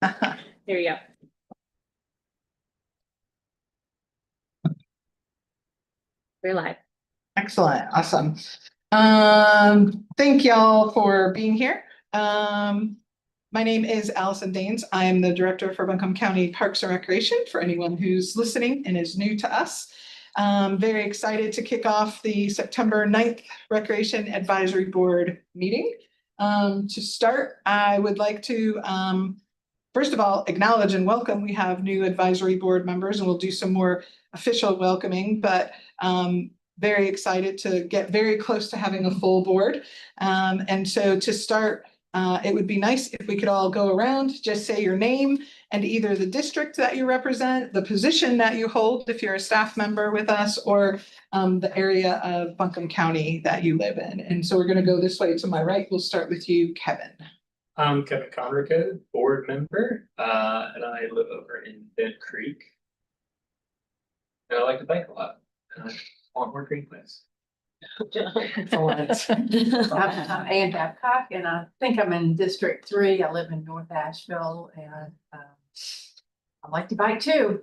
There you go. We're live. Excellent. Awesome. Thank y'all for being here. My name is Allison Daines. I am the director for Buncombe County Parks and Recreation for anyone who's listening and is new to us. Very excited to kick off the September 9th Recreation Advisory Board meeting. To start, I would like to first of all, acknowledge and welcome. We have new advisory board members and we'll do some more official welcoming, but very excited to get very close to having a full board. And so to start, it would be nice if we could all go around, just say your name and either the district that you represent, the position that you hold if you're a staff member with us, or the area of Buncombe County that you live in. And so we're going to go this way to my right. We'll start with you, Kevin. I'm Kevin Conrico, board member, and I live over in Bent Creek. And I like to bike a lot. And I want more greenways. I'm Ann Babcock, and I think I'm in District 3. I live in North Asheville, and I like to bike too.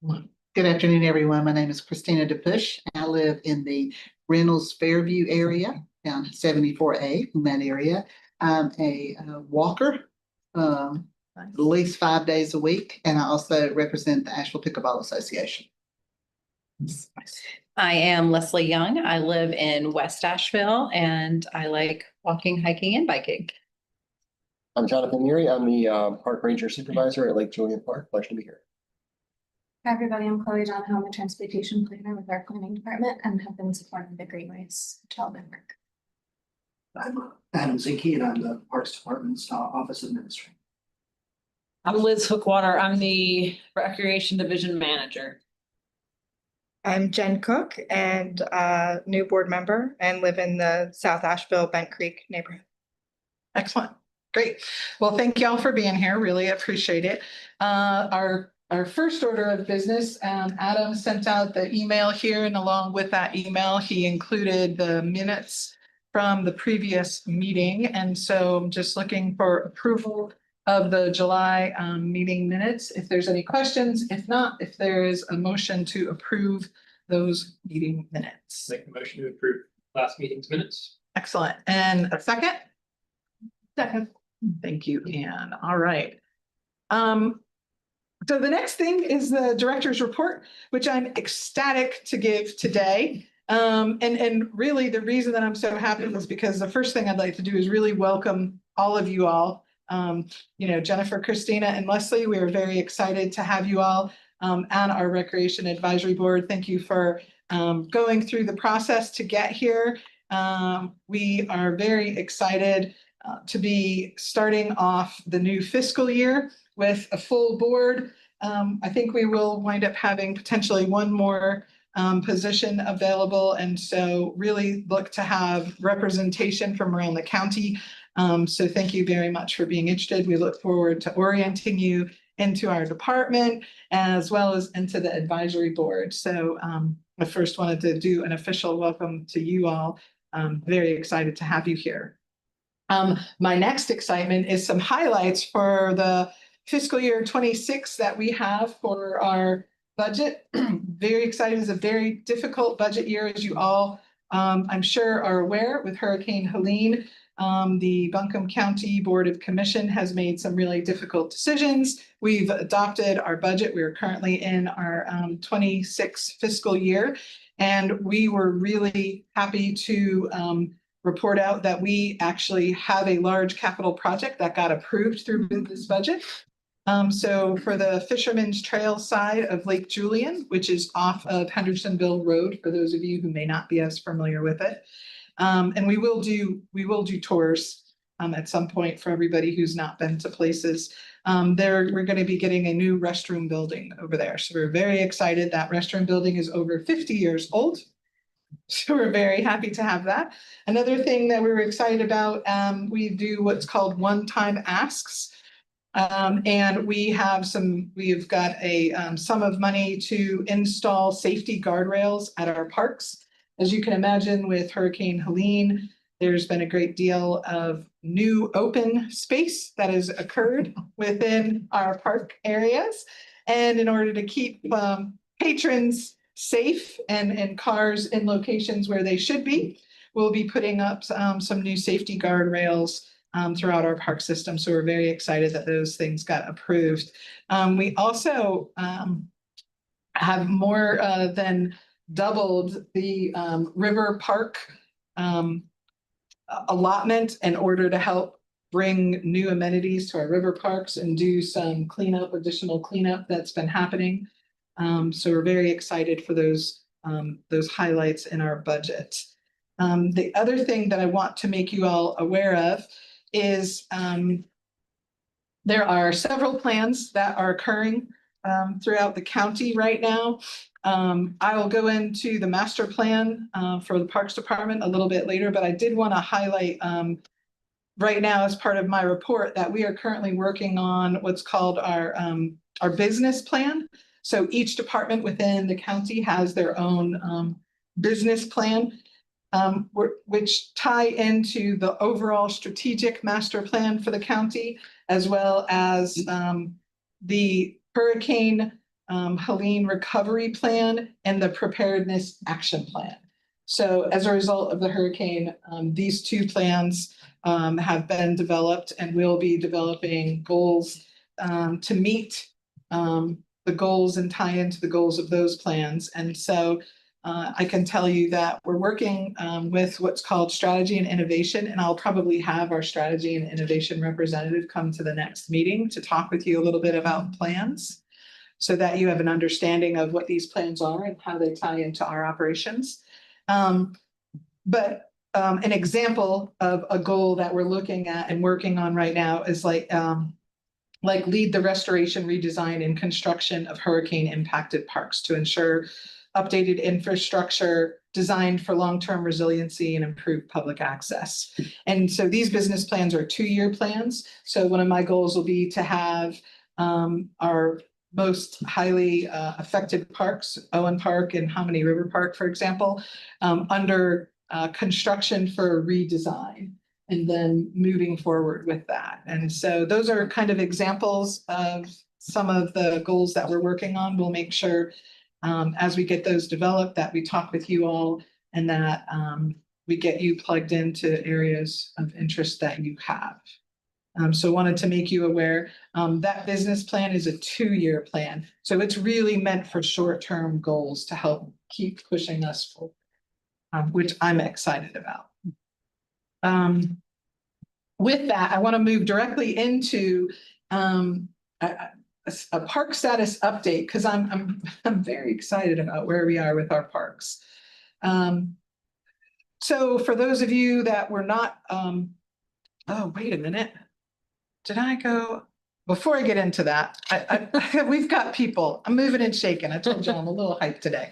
Good afternoon, everyone. My name is Christina DePush. I live in the Reynolds Fairview area, down 74A in that area. I'm a walker, at least 5 days a week, and I also represent the Asheville Pickleball Association. I am Leslie Young. I live in West Asheville and I like walking, hiking, and biking. I'm Jonathan Neary. I'm the park ranger supervisor at Lake Julian Park. Pleasure to be here. Hi, everybody. I'm Chloe Donahoe. I'm a transportation planner with our planning department and have been supporting the Greenways development work. I'm Adam Zinke, and I'm the Parks Department's Office Administrator. I'm Liz Hookwater. I'm the Recreation Division Manager. I'm Jen Cook and new board member and live in the South Asheville Bent Creek neighborhood. Excellent. Great. Well, thank you all for being here. Really appreciate it. Our first order of business, Adam sent out the email here, and along with that email, he included the minutes from the previous meeting. And so I'm just looking for approval of the July meeting minutes. If there's any questions, if not, if there is a motion to approve those meeting minutes. Make the motion to approve last meeting's minutes. Excellent. And a second? Second. Thank you, Anne. All right. So the next thing is the director's report, which I'm ecstatic to give today. And really the reason that I'm so happy is because the first thing I'd like to do is really welcome all of you all. Jennifer, Christina, and Leslie, we are very excited to have you all on our Recreation Advisory Board. Thank you for going through the process to get here. We are very excited to be starting off the new fiscal year with a full board. I think we will wind up having potentially one more position available, and so really look to have representation from around the county. So thank you very much for being interested. We look forward to orienting you into our department as well as into the advisory board. So I first wanted to do an official welcome to you all. Very excited to have you here. My next excitement is some highlights for the fiscal year 26 that we have for our budget. Very excited. It's a very difficult budget year, as you all I'm sure are aware, with Hurricane Helene. The Buncombe County Board of Commission has made some really difficult decisions. We've adopted our budget. We are currently in our 26 fiscal year, and we were really happy to report out that we actually have a large capital project that got approved through this budget. So for the Fisherman's Trail side of Lake Julian, which is off of Hendersonville Road, for those of you who may not be as familiar with it. And we will do tours at some point for everybody who's not been to places. We're going to be getting a new restroom building over there. So we're very excited. That restroom building is over 50 years old. So we're very happy to have that. Another thing that we were excited about, we do what's called one-time asks. And we've got a sum of money to install safety guardrails at our parks. As you can imagine, with Hurricane Helene, there's been a great deal of new open space that has occurred within our park areas. And in order to keep patrons safe and cars in locations where they should be, we'll be putting up some new safety guardrails throughout our park system. So we're very excited that those things got approved. We also have more than doubled the River Park allotment in order to help bring new amenities to our river parks and do some additional cleanup that's been happening. So we're very excited for those highlights in our budget. The other thing that I want to make you all aware of is there are several plans that are occurring throughout the county right now. I will go into the master plan for the Parks Department a little bit later, but I did want to highlight right now as part of my report that we are currently working on what's called our business plan. So each department within the county has their own business plan, which tie into the overall strategic master plan for the county, as well as the Hurricane Helene recovery plan and the preparedness action plan. So as a result of the hurricane, these two plans have been developed, and we'll be developing goals to meet the goals and tie into the goals of those plans. And so I can tell you that we're working with what's called strategy and innovation, and I'll probably have our strategy and innovation representative come to the next meeting to talk with you a little bit about plans, so that you have an understanding of what these plans are and how they tie into our operations. But an example of a goal that we're looking at and working on right now is like lead the restoration, redesign, and construction of hurricane impacted parks to ensure updated infrastructure designed for long-term resiliency and improved public access. And so these business plans are 2-year plans. So one of my goals will be to have our most highly affected parks, Owen Park and Hominy River Park, for example, under construction for redesign, and then moving forward with that. And so those are kind of examples of some of the goals that we're working on. We'll make sure as we get those developed that we talk with you all, and that we get you plugged into areas of interest that you have. So wanted to make you aware that business plan is a 2-year plan. So it's really meant for short-term goals to help keep pushing us forward, which I'm excited about. With that, I want to move directly into a park status update, because I'm very excited about where we are with our parks. So for those of you that were not, oh, wait a minute. Did I go? Before I get into that, we've got people. I'm moving and shaking. I told you I'm a little hyped today.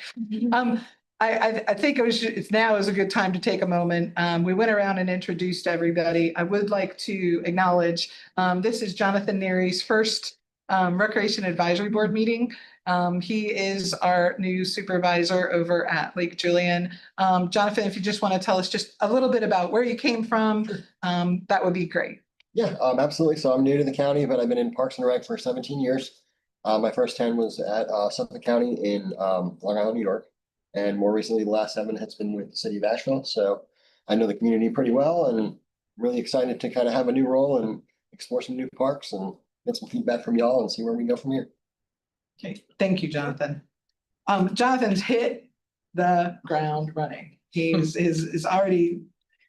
I think it's now is a good time to take a moment. We went around and introduced everybody. I would like to acknowledge this is Jonathan Neary's first Recreation Advisory Board meeting. He is our new supervisor over at Lake Julian. Jonathan, if you just want to tell us just a little bit about where you came from, that would be great. Yeah, absolutely. So I'm new to the county, but I've been in Parks and Rec for 17 years. My first 10 was at Suffolk County in Long Island, New York. And more recently, the last 7 has been with the city of Asheville. So I know the community pretty well, and I'm really excited to kind of have a new role and explore some new parks and get some feedback from y'all and see where we go from here. Okay, thank you, Jonathan. Jonathan's hit the ground running. He's is already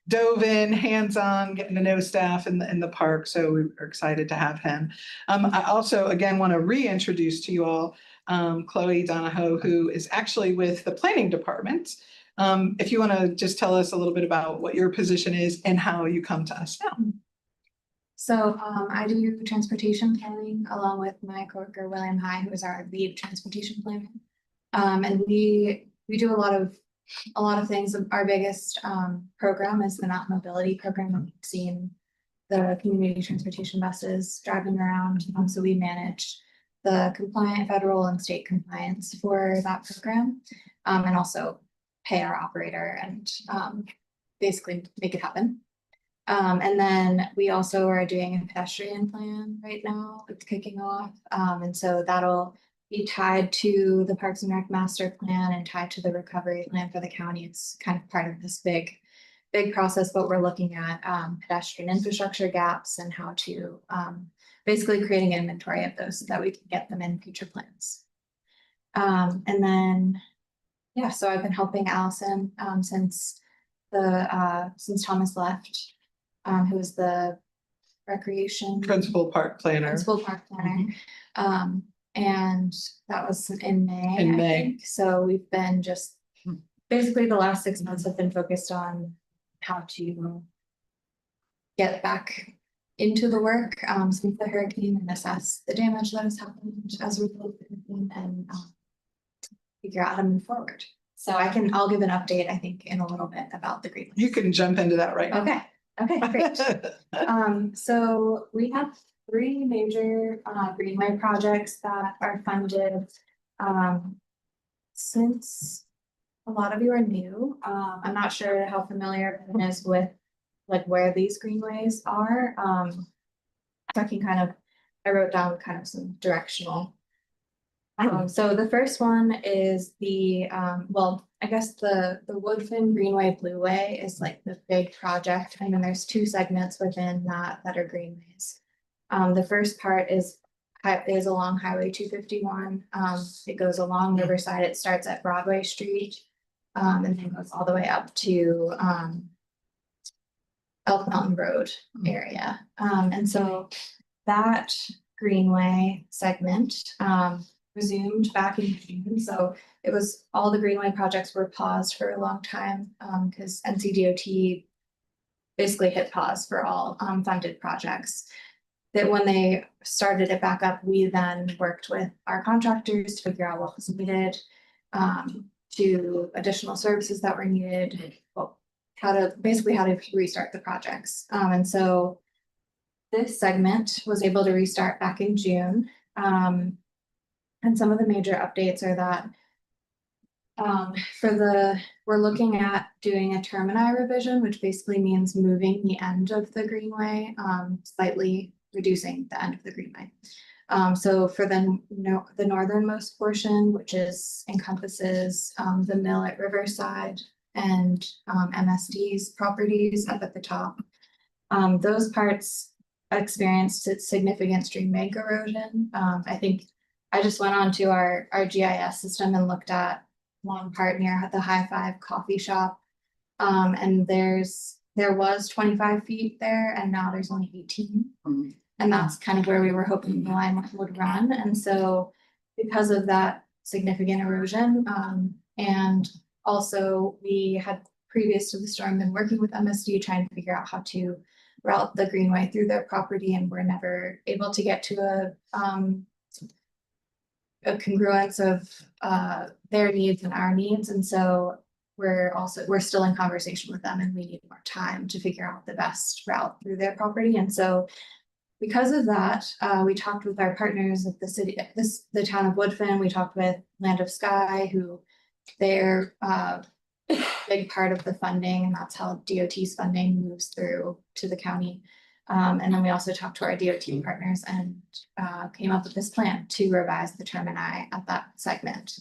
dove in, hands-on, getting to know staff in the park. So we're excited to have him. I also, again, want to reintroduce to you all Chloe Donahoe, who is actually with the planning department. If you want to just tell us a little bit about what your position is and how you come to us now. So I do transportation planning along with my coworker William High, who is our lead transportation planner. And we do a lot of things. Our biggest program is the Mountain Mobility program. We've seen the community transportation buses driving around. So we manage the compliant federal and state compliance for that program, and also pay our operator and basically make it happen. And then we also are doing a pedestrian plan right now, it's kicking off. And so that'll be tied to the Parks and Rec master plan and tied to the recovery plan for the county. It's kind of part of this big process, but we're looking at pedestrian infrastructure gaps and how to basically creating an inventory of those so that we can get them in future plans. And then, yeah, so I've been helping Allison since Thomas left, who was the recreation Principal park planner. principal park planner. And that was in May. In I May. think. So we've been just basically the last 6 months have been focused on how to get back into the work since the hurricane and assess the damage that has happened as a result of the hurricane and figure out how to move forward. So I'll give an update, I think, in a little bit about the green. You can jump into that right now. Okay, great. So we have 3 major greenway projects that are funded. Since a lot of you are new, I'm not sure how familiar everyone is with like where these greenways are. So I wrote down kind of some directional. So the first one is the I guess the Woodfin Greenway Blueway is like the big project. And then there's 2 segments within that are greenways. The first part is along Highway 251. It goes along Riverside. It starts at Broadway Street and then goes all the way up to Elk Mountain Road area. And so that greenway segment resumed back in June. So it was all the greenway projects were paused for a long time because NCDOT basically hit pause for all funded projects. That when they started it back up, we then worked with our contractors to figure out what was needed, to additional services that were needed, how to restart the projects. And so this segment was able to restart back in June. And some of the major updates are that we're looking at doing a termini revision, which basically means moving the end of the greenway, slightly reducing the end of the greenway. So for the northernmost portion, which encompasses the mill at Riverside and MSD's properties up at the top, those parts experienced significant stream bank erosion. I think I just went on to our GIS system and looked at one part near the High Five coffee shop. And there was 25 feet there and now there's only 18. And that's kind of where we were hoping the line would run. And so because of that significant erosion, and also we had previous to the storm been working with MSD trying to figure out how to route the greenway through their property, and we're never able to get to a congruence of their needs and our needs. And so we're still in conversation with them and we need more time to figure out the best route through their property. And so because of that, we talked with our partners at the city, the town of Woodfin. We talked with Land of Sky, who they're a big part of the funding, and that's how DOT's funding moves through to the county. And then we also talked to our DOT partners and came up with this plan to revise the termini at that segment.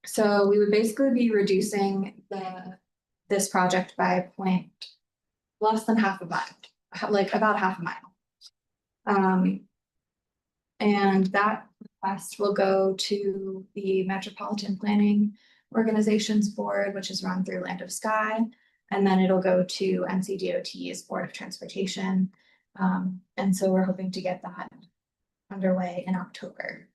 So we would basically be reducing this project by less than half a mile. Like about half a mile. And that request will go to the Metropolitan Planning Organizations Board, which is run through Land of Sky. And then it'll go to NCDOT's Board of Transportation. And so we're hoping to get that underway in October.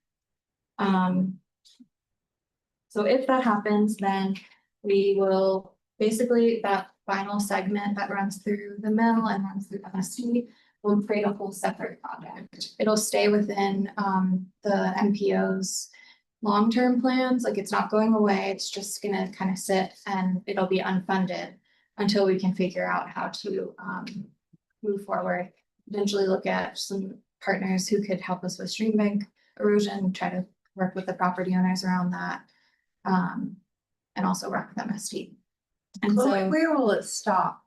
So if that happens, then we will basically, that final segment that runs through the mill and runs through MSD will create a whole separate project. It'll stay within the MPO's long-term plans. Like it's not going away. It's just gonna kind of sit and it'll be unfunded until we can figure out how to move forward. Eventually look at some partners who could help us with stream bank erosion, try to work with the property owners around that, and also work with MSD. And so Where will it stop?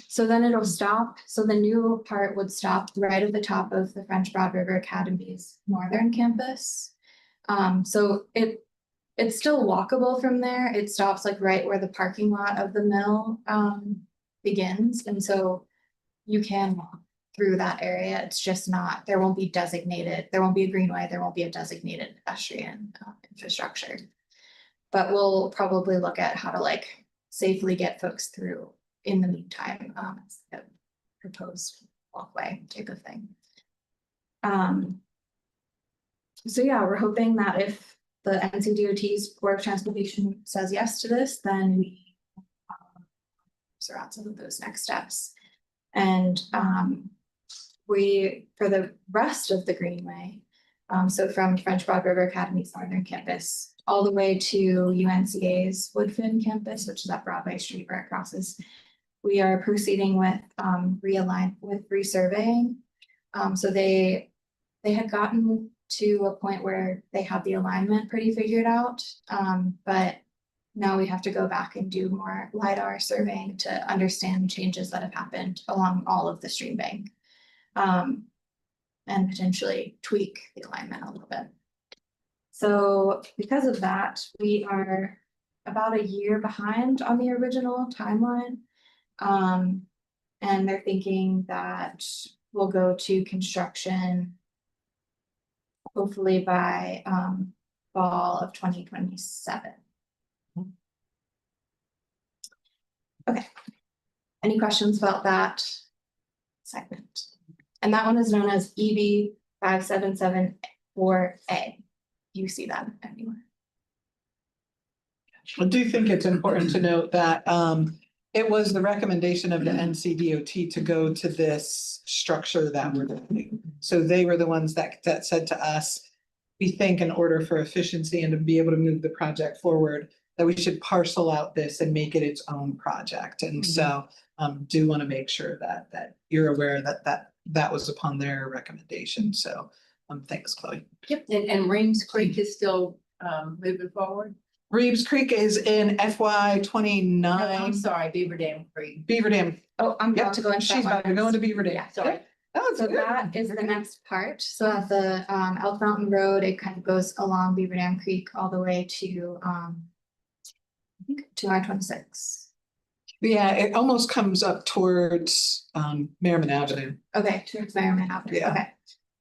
So then it'll stop, so the new part would stop right at the top of the French Broad River Academy's northern campus. So it's still walkable from there. It stops like right where the parking lot of the mill begins, and so you can walk through that area. It's just not, there won't be a greenway, there won't be a designated pedestrian infrastructure. But we'll probably look at how to like safely get folks through in the meantime, as a proposed walkway type of thing. So yeah, we're hoping that if the NCDOT's Board of Transportation says yes to this, then we around some of those next steps. And we, for the rest of the Greenway, so from French Broad River Academy's northern campus all the way to UNCA's Woodfin campus, which is up Broadway Street where it crosses, we are proceeding with resurveying. So they had gotten to a point where they had the alignment pretty figured out, but now we have to go back and do more LiDAR surveying to understand changes that have happened along all of the stream bank. And potentially tweak the alignment a little bit. So because of that, we are about a year behind on the original timeline. And they're thinking that we'll go to construction hopefully by fall of 2027. Okay, any questions about that segment? And that one is known as EB 5774A. You see that anywhere? I do think it's important to note that it was the recommendation of the NCDOT to go to this structure that we're doing. So they were the ones that said to us, we think in order for efficiency and to be able to move the project forward, that we should parcel out this and make it its own project. And so do want to make sure that you're aware that was upon their recommendation. So thanks, Chloe. Yep, and Reams Creek is still moving forward. Reeves Creek is in FY No, 29. I'm sorry, Beaver Dam Creek. Beaver Dam. Oh, I'm Yep, about to go into she's that about to one. go into Beaver Dam. Yeah, sorry. Oh, it's So good. that is the next part. So at the Elk Mountain Road, it kind of goes along Beaver Dam Creek all the way to I think to I-26. Yeah, it almost comes up towards Merriman Avenue. Okay, towards Merriman Avenue. Yeah. Okay.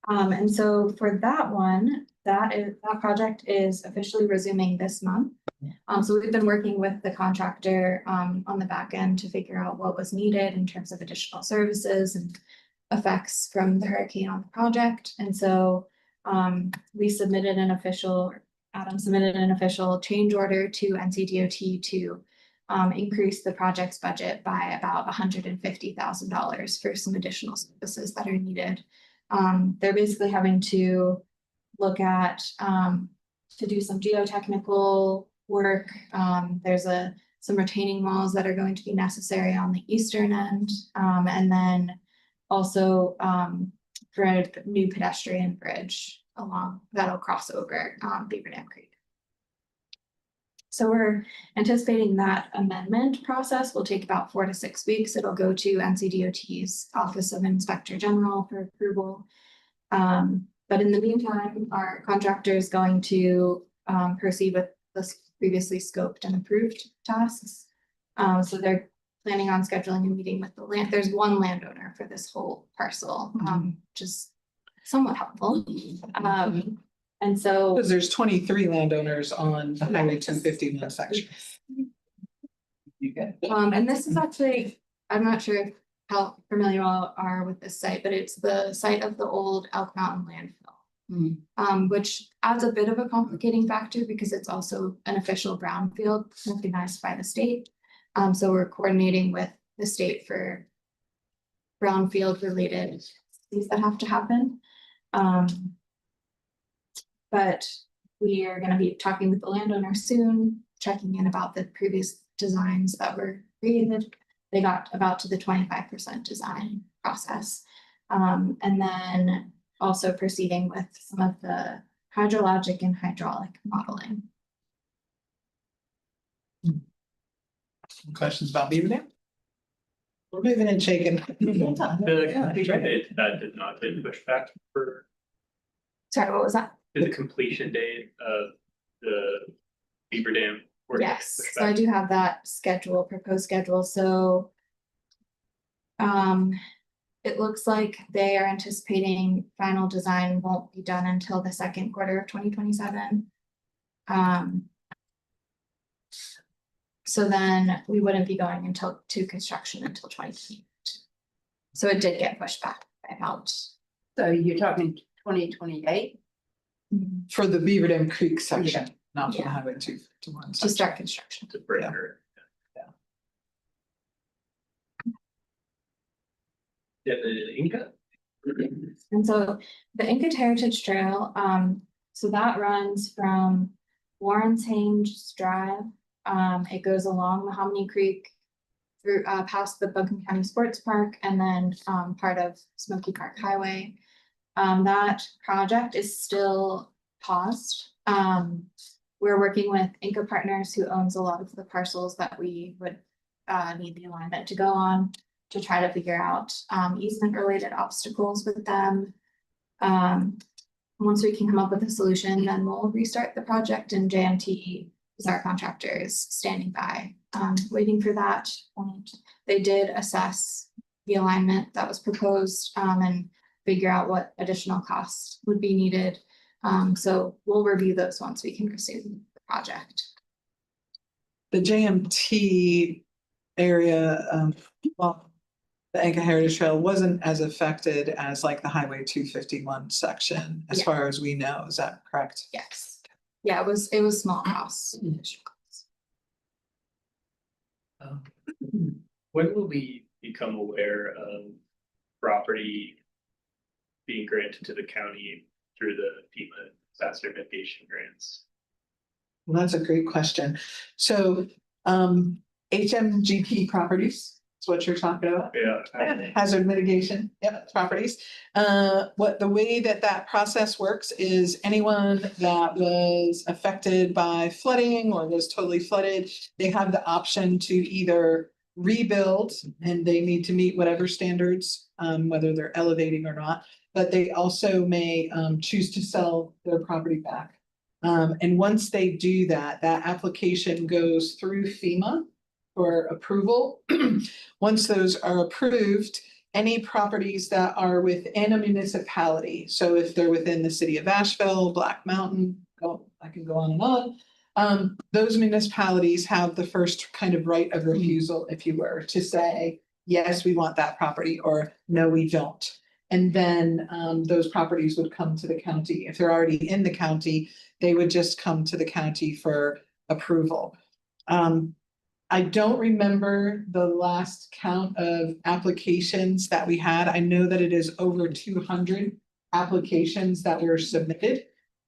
And so for that one, that project is officially resuming this month. So we've been working with the contractor on the back end to figure out what was needed in terms of additional services and effects from the hurricane on the project. And so we submitted Adam submitted an official change order to NCDOT to increase the project's budget by about $150,000 for some additional services that are needed. They're basically having to look at to do some geotechnical work. There's some retaining walls that are going to be necessary on the eastern end, and then also for a new pedestrian bridge along that'll cross over Beaver Dam Creek. So we're anticipating that amendment process will take about 4 to 6 weeks. It'll go to NCDOT's Office of Inspector General for approval. But in the meantime, our contractor is going to proceed with the previously scoped and approved tasks. So they're planning on scheduling a meeting with the land. There's one landowner for this whole parcel, which is somewhat helpful. And so Because there's 23 landowners on the Highway 251 section. and this is actually, I'm not sure how familiar you all are with this site, but it's the site of the old Elk Mountain landfill. Which adds a bit of a complicating factor because it's also an official brownfield recognized by the state. So we're coordinating with the state for brownfield related things that have to happen. But we are going to be talking with the landowner soon, checking in about the previous designs that were created. They got about to the 25% design process. And then also proceeding with some of the hydrologic and hydraulic modeling. Questions about Beaver Dam? We're moving and shaking. The completion date, that did not get pushed back for Sorry, what was that? the completion date of the Beaver Dam. work get Yes, pushed so I back? do have that schedule, proposed schedule, so. It looks like they are anticipating final design won't be done until the second quarter of 2027. So then we wouldn't be going to construction until 2028. So it did get pushed back by about. So you're talking 2028? For the Beaver Dam Creek section, not for the Yeah. Highway 251 To section. start construction. To breaker. Yeah, the Inca. And so the Inca Heritage Trail, so that runs from Warren's Hange Drive. It goes along Mahogany Creek through, past the Buncombe County Sports Park and then, part of Smoky Park Highway. That project is still paused. We're working with Inca Partners, who owns a lot of the parcels that we would, need the alignment to go on, to try to figure out easement related obstacles with them. Once we can come up with a solution, then we'll restart the project, and JMT is our contractor, is standing by, waiting for that point. They did assess the alignment that was proposed, and figure out what additional costs would be needed. So we'll review those once we can resume the project. The JMT area, well, the Inca Heritage Trail wasn't as affected as like the Highway 251 section, as Yeah. far as we know. Is that correct? Yes. Yeah, it was small costs. When will we become aware of property being granted to the county through the FEMA disaster mitigation grants? Well, that's a great question. So, HMGP properties is what you're talking about. Yeah. Hazard mitigation, yep, properties. The way that process works is anyone that was affected by flooding or was totally flooded, they have the option to either rebuild, and they need to meet whatever standards, whether they're elevating or not, but they also may choose to sell their property back. And once they do that, that application goes through FEMA for approval. Once those are approved, any properties that are within a municipality, so if they're within the city of Asheville, Black Mountain, I can go on and on. Those municipalities have the first kind of right of refusal, if you were, to say, yes, we want that property, or no, we don't. And then those properties would come to the county. If they're already in the county, they would just come to the county for approval. I don't remember the last count of applications that we had. I know that it is over 200 applications that were submitted.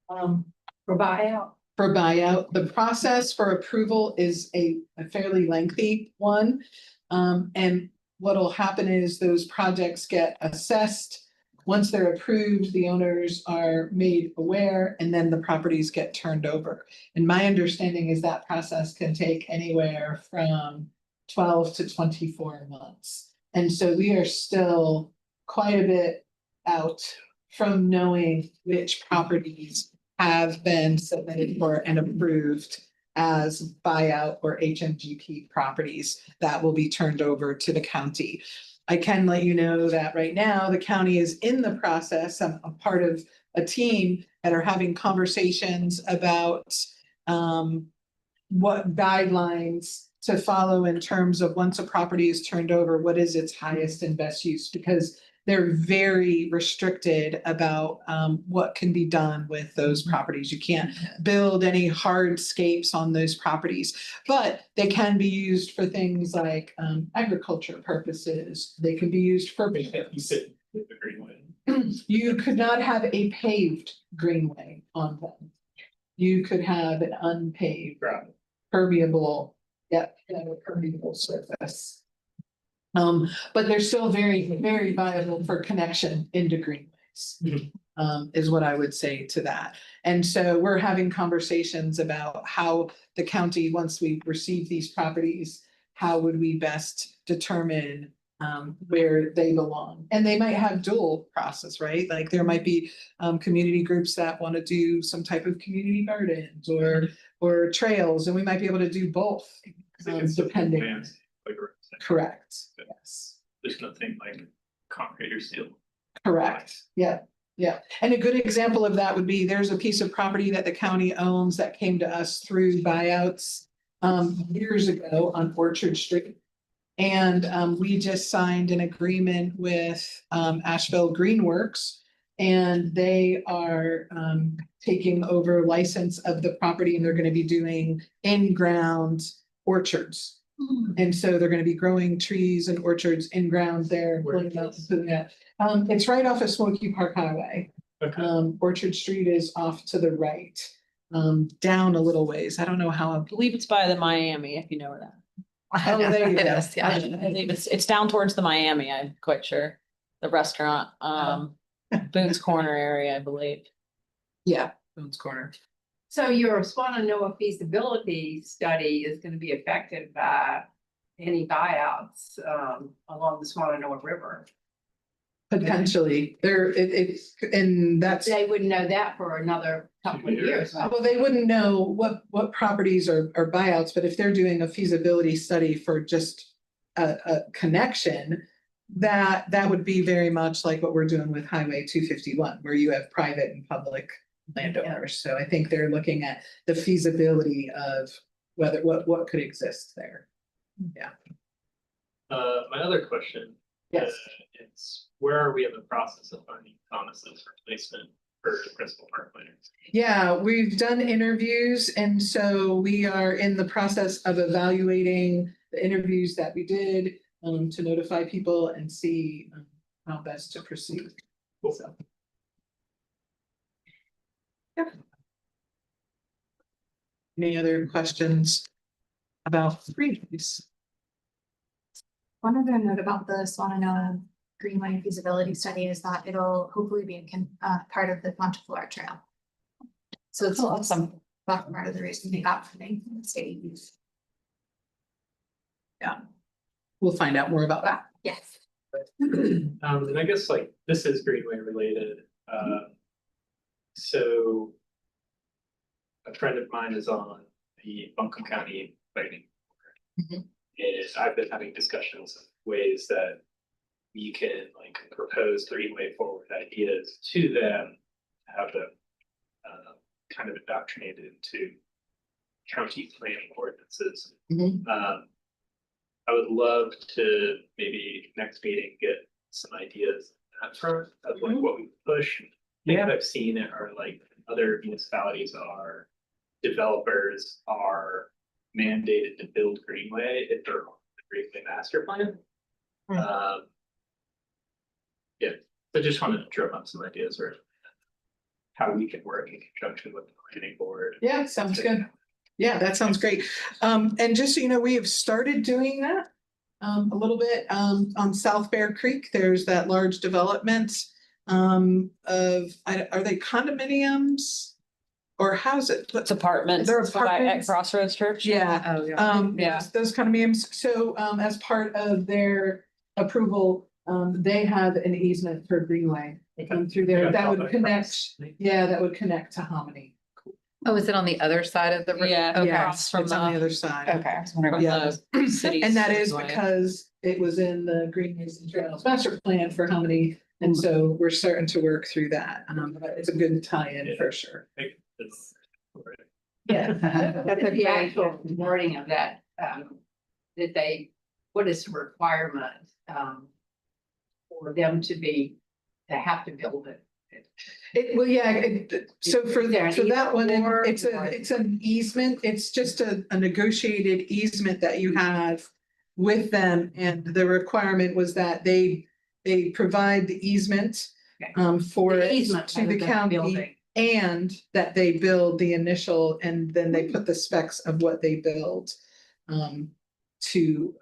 For buyout? For buyout. The process for approval is a fairly lengthy one. And what'll happen is those projects get assessed. Once they're approved, the owners are made aware, and then the properties get turned over. And my understanding is that process can take anywhere from 12 to 24 months. And so we are still quite a bit out from knowing which properties have been submitted for and approved as buyout or HMGP properties that will be turned over to the county. I can let you know that right now the county is in the process. I'm a part of a team that are having conversations about what guidelines to follow in terms of once a property is turned over, what is its highest and best use? Because they're very restricted about what can be done with those properties. You can't build any hardscapes on those properties, but they can be used for things like agriculture purposes. They can be used for. You said the greenway. You could not have a paved greenway on them. You could have an unpaved, permeable, permeable surface. But they're still very, very viable for connection into greenways, is what I would say to that. And so we're having conversations about how the county, once we receive these properties, how would we best determine where they belong. And they might have dual process, right? Like there might be community groups that want to do some type of community gardens or trails, and we might be able to do both. Depending. Like, Correct, yes. there's nothing like concrete or steel. Correct, yeah, yeah. And a good example of that would be, there's a piece of property that the county owns that came to us through buyouts years ago on Orchard Street. And we just signed an agreement with Asheville Greenworks. And they are taking over license of the property, and they're gonna be doing in-ground orchards. And so they're gonna be growing trees and orchards in ground there. Where pulling is out- putting that- It's right off of Smoky Park Highway. Okay. Orchard Street is off to the right, down a little ways. I don't know how. I believe it's by the Miami, if you know where that. Oh, there you It go. is, yeah. I believe it's down towards the Miami, I'm quite sure. The restaurant, Boone's Corner area, I believe. Yeah, Boone's Corner. So your Swananoa feasibility study is gonna be affected by any buyouts along the Swananoa River. Potentially, and that's, They wouldn't know that for another couple of years. well, they wouldn't know what properties are buyouts, but if they're doing a feasibility study for just a connection, that would be very much like what we're doing with Highway 251, where you have private and public landowners. So I think they're looking at the feasibility of what could exist there. Yeah. My other question. Yes. It's where are we in the process of finding Thomas's replacement for principal park planners? Yeah, we've done interviews, and so we are in the process of evaluating the interviews that we did to notify people and see how best to proceed. Cool. So. Yeah. Any other questions about greenways? One other note about the Swananoa Greenway feasibility study is that it'll hopefully be part of the Monteflora Trail. So it's Awesome. that's part of the reason they got funding from the state. Yeah. We'll find out more about that. Yes. And I guess like this is Greenway related. So a friend of mine is on the Buncombe County Planning Board. And I've been having discussions of ways that we can like propose Greenway forward ideas to them, have them kind of indoctrinated into county planning ordinances. I would love to maybe next meeting get some ideas on that front of like what we push. Things I've seen are like other municipalities are developers are mandated to build Greenway if they're on the Greenway master plan. Yeah, I just wanted to drum up some ideas or how we can work in conjunction with the planning board. Yeah, sounds good. Yeah, that sounds great. And just so you know, we have started doing that a little bit on South Bear Creek. There's that large development are they condominiums? Or how's it? It's apartments. They're It's by- At apartments? Crossroads Church. Yeah. Oh, yeah. Yeah. Those condominiums. So as part of their approval, they have an easement for Greenway through there that would connect. Yeah, that would connect to Hominy. Oh, is it on the other side of the? river? Yeah, Okay. across from It's on the the, other side. Okay, I was wondering. from Yeah. the city's. And that is way. because it was in the Greenways and Trails master plan for Hominy. And so we're starting to work through that. But it's a good tie-in for sure. Yeah. That's The actual wording of that, what is the requirement, for them to have to build it? Well, yeah, so for Is there an that one, either or, it's or- an easement, it's just a negotiated easement that you have with them, and the requirement was that they provide the easement for The it easement to the rather than county, building. and that they build the initial, and then they put the specs of what they build to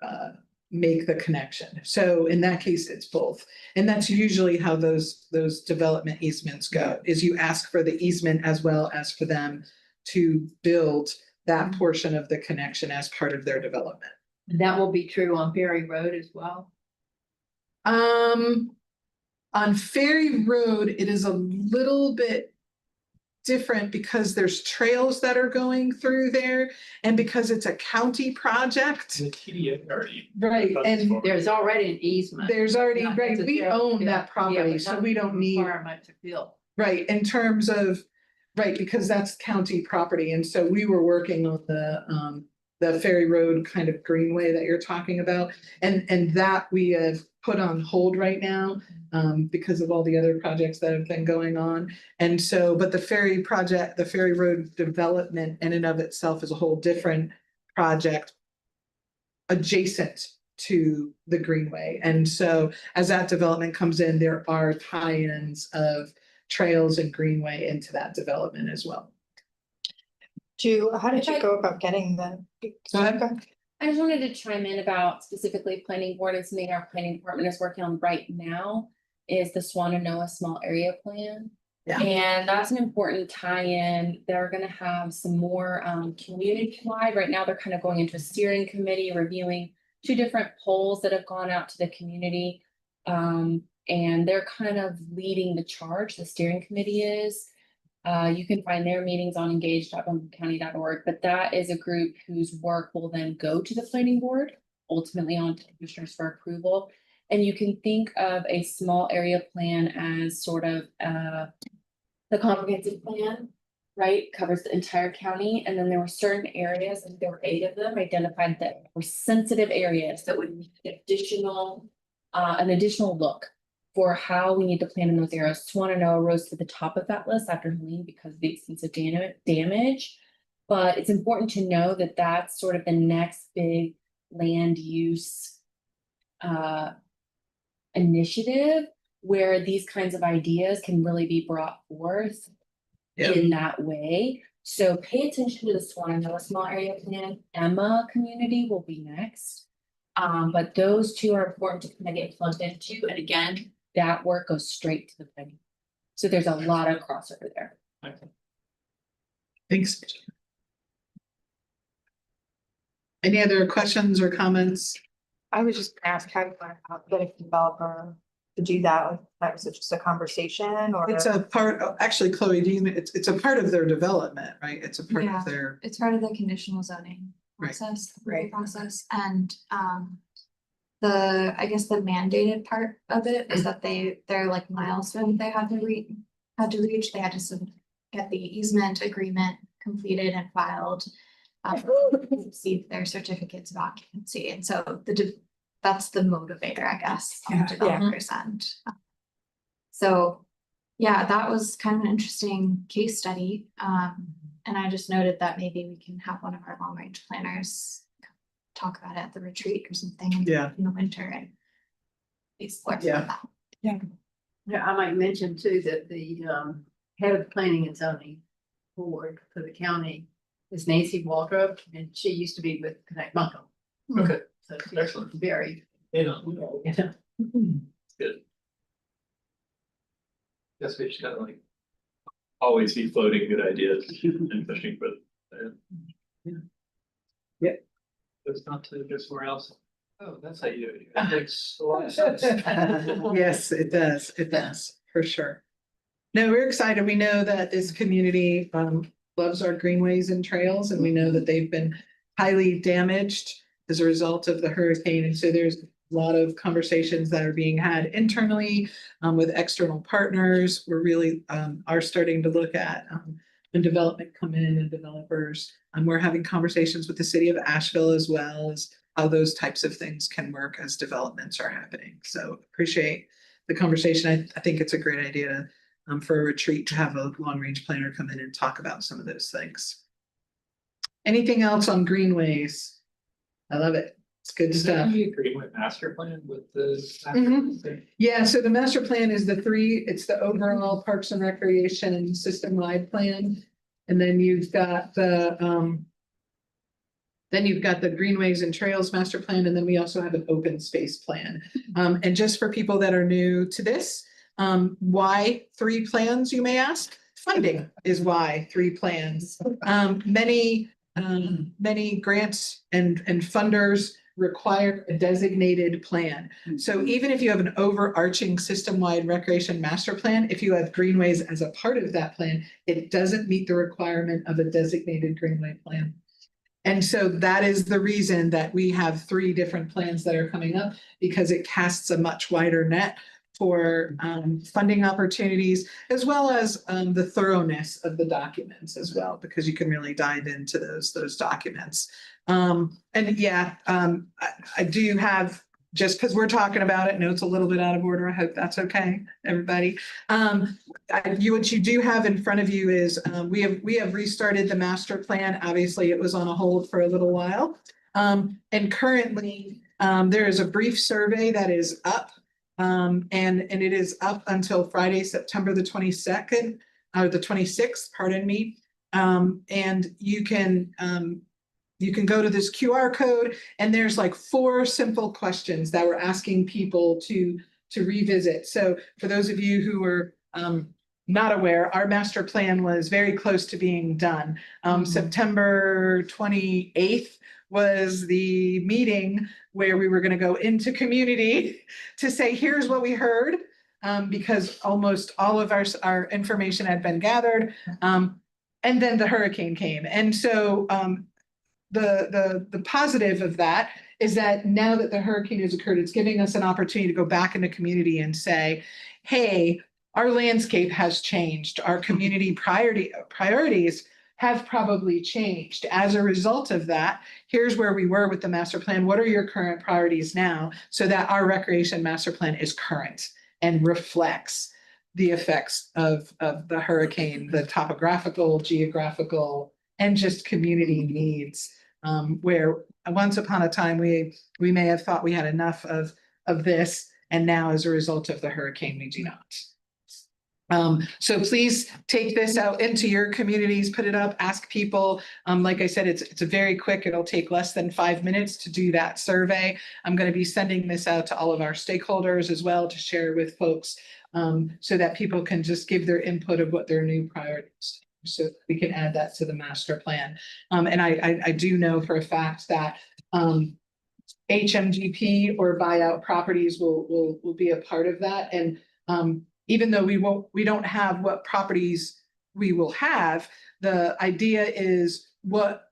make the connection. So in that case, it's both. And that's usually how those development easements go, is you ask for the easement as well as for them to build that portion of the connection as part of their development. That will be true on Perry Road as well. On Ferry Road, it is a little bit different because there's trails that are going through there and because it's a county project. The TDA already. Right, and There's already an easement. there's already, Not right, we necessarily- own yeah, that property, but so not we don't need, Requirement to build. right, in terms of, right, because that's county property, and so we were working on the Ferry Road kind of greenway that you're talking about, and that we have put on hold right now, because of all the other projects that have been going on. And so, but the ferry project, the Ferry Road development in and of itself is a whole different project adjacent to the greenway. And so as that development comes in, there are tie-ins of trails and greenway into that development as well. How did you go about getting the? Go ahead. I just wanted to chime in about specifically planning board and something our planning department is working on right now is the Swananoa Small Area Plan. Yeah. And that's an important tie-in. They're gonna have some more community-wide. Right now, they're kind of going into a steering committee, reviewing 2 different polls that have gone out to the community. And they're kind of leading the charge, the steering committee is. You can find their meetings on engage.buncombecounty.org, but that is a group whose work will then go to the planning board, ultimately on to commissioners for approval. And you can think of a small area plan as sort of the comprehensive plan, right? Covers the entire county. And then there were certain areas, and there were 8 of them identified that were sensitive areas that would need an additional look for how we need to plan in those areas. Swananoa rose to the top of that list after Helene because of the extensive damage. But it's important to know that that's sort of the next big land use initiative where these kinds of ideas can really be brought forth in that way. So pay attention to the Swananoa Small Area Plan. Emma community will be next. But those 2 are important to kind of get plugged into. And again, that work goes straight to the planning. So there's a lot of crossover there. Thanks. Any other questions or comments? I was just gonna ask how you learn how to get a developer to do that. Like, was it just a conversation or? It's a part, actually, Chloe, do you, it's a part of their development, right? It's a part Yeah. of their, It's part of the conditional zoning Right. process, Right. process, and I guess the mandated part of it is that they're like milestone they had to reach. They had to get the easement agreement completed and filed. Receive their certificates of occupancy, and so that's the motivator, I guess, on the developer's end. So, yeah, that was kind of an interesting case study. And I just noted that maybe we can have one of our long range planners talk about it at the retreat or something in the winter and explore some of that. Yeah, I might mention too that the head of planning and zoning board for the county is Nancy Waldrop, and she used to be with Connect Buncombe. Okay, So she's excellent. very, Yeah. yeah. Good. Guess we just gotta like always be floating good ideas and pushing for them. Yeah. It's not to go somewhere else. Oh, that's how you do it. That makes a lot of sense. yes, it does, for sure. No, we're excited. We know that this community loves our greenways and trails, and we know that they've been highly damaged as a result of the hurricane. And so there's a lot of conversations that are being had internally with external partners. We're really are starting to look at when development come in and developers. We're having conversations with the city of Asheville as well as how those types of things can work as developments are happening. So appreciate the conversation. I think it's a great idea for a retreat to have a long range planner come in and talk about some of those things. Anything else on greenways? I love it. It's good Is there stuff. any agreement master plan with the? Mhm. Yeah, so the master plan is it's the overall Parks and Recreation system-wide plan. And then you've got the Greenways and Trails master plan, and then we also have an open space plan. And just for people that are new to this, why 3 plans, you may ask? Funding is why 3 plans. Many grants and funders require a designated plan. So even if you have an overarching system-wide recreation master plan, if you have greenways as a part of that plan, it doesn't meet the requirement of a designated greenway plan. And so that is the reason that we have 3 different plans that are coming up, because it casts a much wider net for funding opportunities, as well as the thoroughness of the documents as well, because you can really dive into those documents. And yeah, I do have, just because we're talking about it, no, it's a little bit out of order. I hope that's okay, everybody. What you do have in front of you is we have restarted the master plan. Obviously, it was on a hold for a little while. And currently, there is a brief survey that is up. And it is up until Friday, September the 22nd, or the 26th, pardon me. And you can go to this QR code, and there's like 4 simple questions that we're asking people to revisit. So for those of you who are not aware, our master plan was very close to being done. September 28th was the meeting where we were going to go into community to say, here's what we heard, because almost all of our information had been gathered. And then the hurricane came. And so the positive of that is that now that the hurricane has occurred, it's giving us an opportunity to go back in the community and say, hey, our landscape has changed. Our community priorities have probably changed. As a result of that, here's where we were with the master plan. What are your current priorities now, so that our recreation master plan is current and reflects the effects of the hurricane, the topographical, geographical, and just community needs. Where once upon a time, we may have thought we had enough of this, and now as a result of the hurricane, we do not. So please take this out into your communities, put it up, ask people. Like I said, it's a very quick, it'll take less than 5 minutes to do that survey. I'm going to be sending this out to all of our stakeholders as well to share with folks, so that people can just give their input of what their new priorities are, so we can add that to the master plan. And I do know for a fact that HMGP or buyout properties will be a part of that. And even though we don't have what properties we will have, the idea is what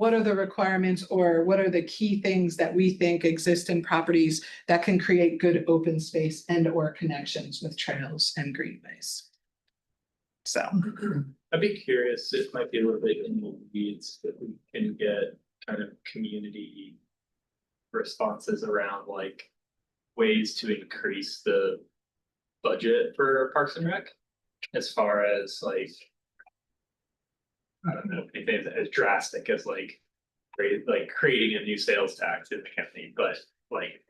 are the requirements, or what are the key things that we think exist in properties that can create good open space and or connections with trails and greenways. So I'd be curious, it might be a little bit in the weeds, that we can get kind of community responses around like ways to increase the budget for Parks and Rec, as far as like, I don't know, anything as drastic as like creating a new sales tax in the county, but like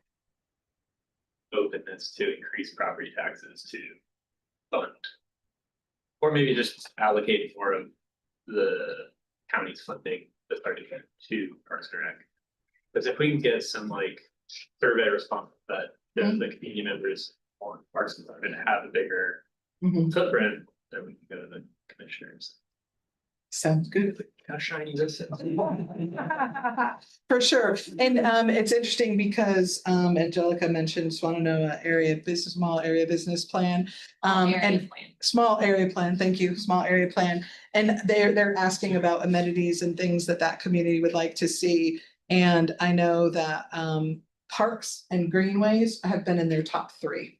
openness to increase property taxes to fund. Or maybe just allocate more of the county's funding that's already to Parks and Rec. Because if we can get some like survey response that the community members on Parks and Rec are gonna have a bigger footprint, then we can go to the commissioners. sounds good. How shiny this is. For sure. And it's interesting because Angelica mentioned Swannanoa small area business plan. And small area plan, thank you, small area plan. And they're asking about amenities and things that community would like to see. And I know that parks and greenways have been in their top 3.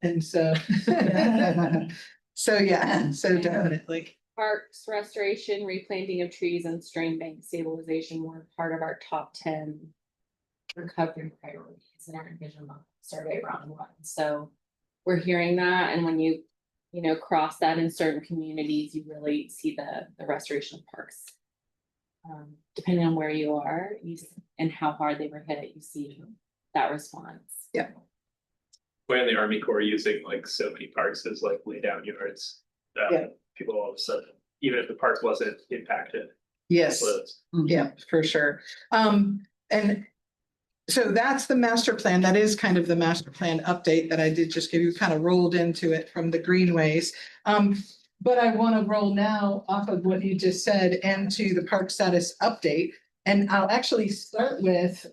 And so so yeah, so definitely. Parks restoration, replanting of trees, and stream bank stabilization were part of our top 10 recovery priorities in our Vision Survey round 1. So we're hearing that, and when you cross that in certain communities, you really see the restoration of parks. Depending on where you are, and how hard they were hit, you see that response. Yeah. When the Army Corps using like so many parks as like lay down yards, people all of a sudden, even if the park wasn't impacted. Yes. closed. Yeah, for sure. And so that's the master plan. That is kind of the master plan update that I did just give you, kind of rolled into it from the greenways. But I want to roll now off of what you just said into the park status update. And I'll actually start with,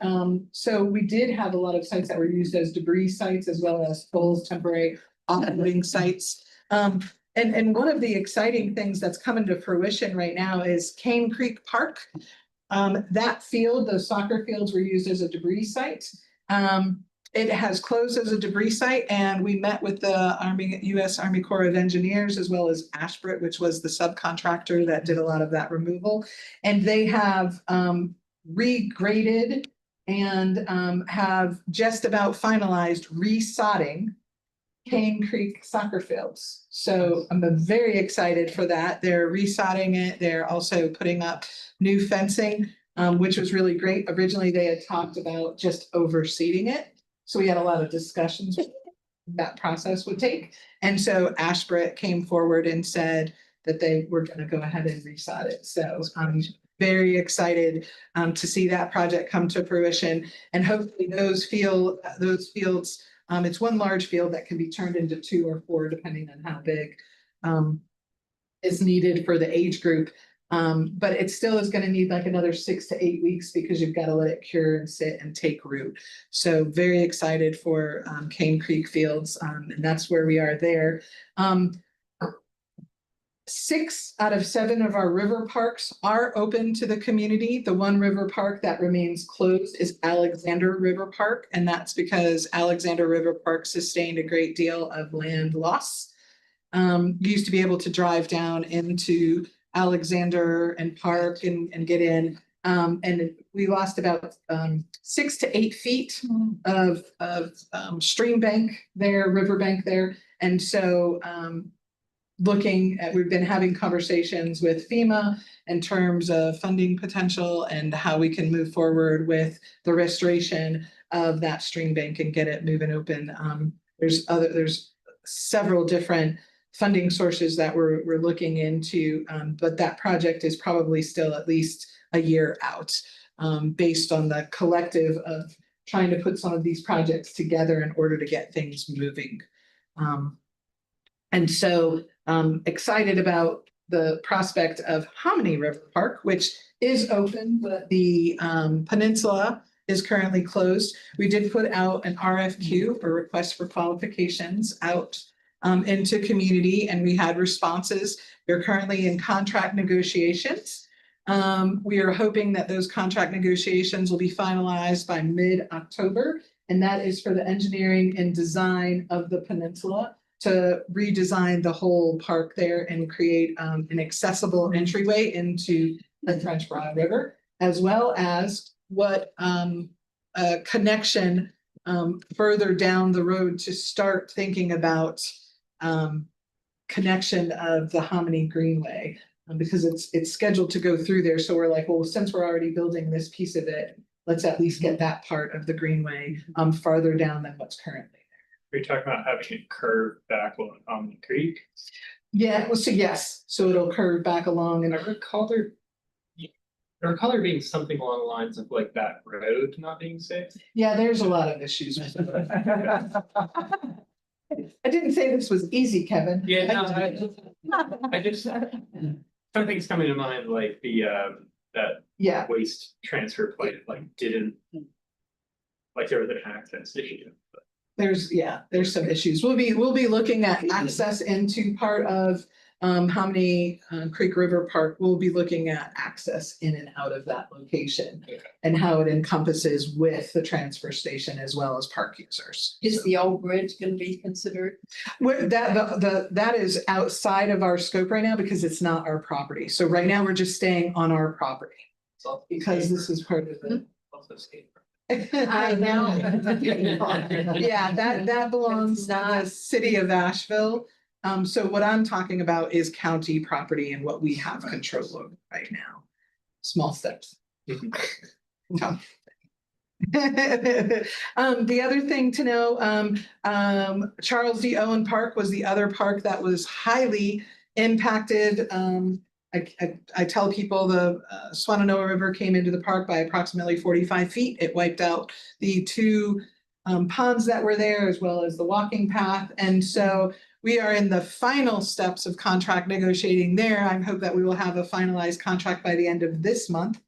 so we did have a lot of sites that were used as debris sites as well as poles, temporary offloading sites. And one of the exciting things that's coming to fruition right now is Cane Creek Park. That field, those soccer fields were used as a debris site. It has closed as a debris site, and we met with the US Army Corps of Engineers as well as Ashbrit, which was the subcontractor that did a lot of that removal. And they have regraded and have just about finalized resodding Cane Creek soccer fields. So I'm very excited for that. They're resodding it. They're also putting up new fencing, which was really great. Originally, they had talked about just overseeding it. So we had a lot of discussions that process would take. And so Ashbrit came forward and said that they were going to go ahead and resod it. So I'm very excited to see that project come to fruition. And hopefully those fields, it's one large field that can be turned into 2 or 4, depending on how big is needed for the age group. But it still is going to need like another 6 to 8 weeks because you've got to let it cure and sit and take root. So very excited for Cane Creek Fields, and that's where we are there. 6 out of 7 of our river parks are open to the community. The one river park that remains closed is Alexander River Park, and that's because Alexander River Park sustained a great deal of land loss. You used to be able to drive down into Alexander and park and get in. And we lost about 6 to 8 feet of stream bank there, river bank there. And so we've been having conversations with FEMA in terms of funding potential and how we can move forward with the restoration of that stream bank and get it moving open. There's several different funding sources that we're looking into, but that project is probably still at least a year out, based on the collective of trying to put some of these projects together in order to get things moving. And so excited about the prospect of Hominy River Park, which is open, but the peninsula is currently closed. We did put out an RFQ, or request for qualifications, out into community, and we had responses. We're currently in contract negotiations. We are hoping that those contract negotiations will be finalized by mid-October, and that is for the engineering and design of the peninsula to redesign the whole park there and create an accessible entryway into the French Broad River, as well as what a connection further down the road to start thinking about connection of the Hominy Greenway, because it's scheduled to go through there. So we're like, well, since we're already building this piece of it, let's at least get that part of the Greenway farther down than what's currently there. Are you talking about having it curve back on the creek? Yeah, well, so yes, so it'll curve back along, and I recall there being something along the lines of like that road not being safe. yeah, there's a lot of issues with it. I didn't say this was easy, Kevin. Yeah, no, I just something's coming to mind, like the that waste transfer plant, like didn't, like there was an access issue. There's some issues. We'll be looking at access into part of Hominy Creek River Park. We'll be looking at access in and out of that location, and how it encompasses with the transfer station as well as park users. Is the old bridge gonna be considered? That is outside of our scope right now because it's not our property. So right now we're just staying on our property because this is part of the. I know. Yeah, that belongs to the city of Asheville. So what I'm talking about is county property and what we have control over right now. Small steps. No. The other thing to know, Charles D. Owen Park was the other park that was highly impacted. I tell people the Swannanoa River came into the park by approximately 45 feet. It wiped out the 2 ponds that were there, as well as the walking path. And so we are in the final steps of contract negotiating there. I hope that we will have a finalized contract by the end of this month.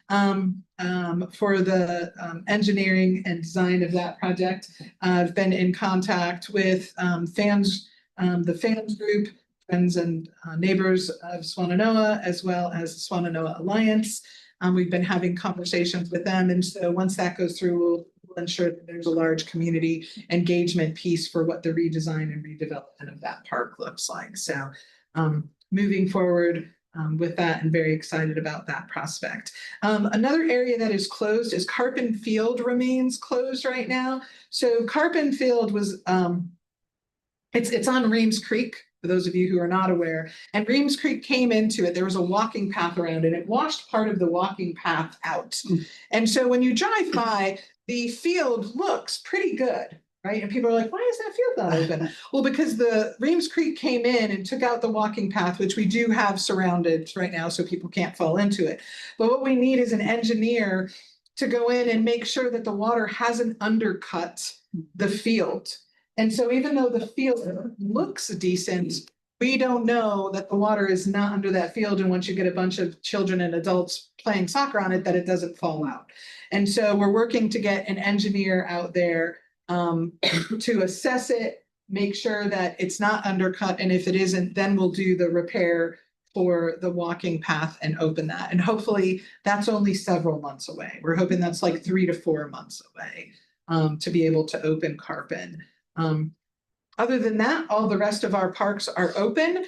for the engineering and design of that project. I've been in contact with fans, the fans group, friends and neighbors of Swannanoa, as well as the Swannanoa Alliance. We've been having conversations with them, and so once that goes through, we'll ensure that there's a large community engagement piece for what the redesign and redevelopment of that park looks like. So moving forward with that, and very excited about that prospect. Another area that is closed is Carpin Field remains closed right now. So Carpin Field was it's on Reems Creek, for those of you who are not aware. And Reems Creek came into it. There was a walking path around it. It washed part of the walking path out. And so when you drive by, the field looks pretty good, right? And people are like, why is that field not open? Well, because the Reems Creek came in and took out the walking path, which we do have surrounded right now, so people can't fall into it. But what we need is an engineer to go in and make sure that the water hasn't undercut the field. And so even though the field looks decent, we don't know that the water is not under that field. And once you get a bunch of children and adults playing soccer on it, that it doesn't fall out. And so we're working to get an engineer out there to assess it, make sure that it's not undercut. And if it isn't, then we'll do the repair for the walking path and open that. And hopefully that's only several months away. We're hoping that's like 3 to 4 months away to be able to open Carpin. Other than that, all the rest of our parks are open.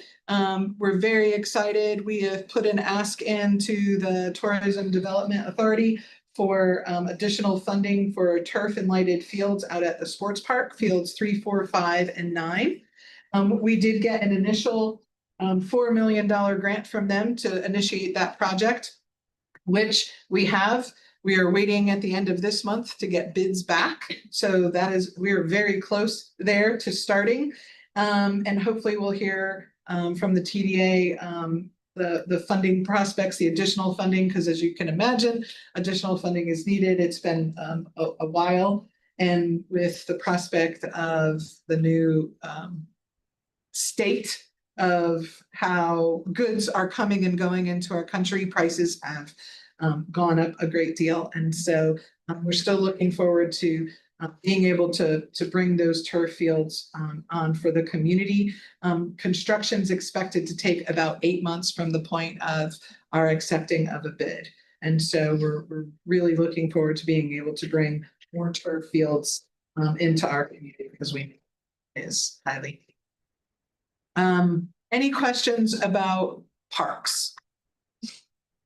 We're very excited. We have put an ask into the Tourism Development Authority for additional funding for turf and lighted fields out at the sports park, fields 3, 4, 5, and 9. We did get an initial $4 million grant from them to initiate that project, which we have. We are waiting at the end of this month to get bids back. So that is, we are very close there to starting. And hopefully we'll hear from the TDA the funding prospects, the additional funding, because as you can imagine, additional funding is needed. It's been a while. And with the prospect of the new state of how goods are coming and going into our country, prices have gone up a great deal. And so we're still looking forward to being able to bring those turf fields on for the community. Construction is expected to take about 8 months from the point of our accepting of a bid. And so we're really looking forward to being able to bring more turf fields into our community, because we is highly. Any questions about parks?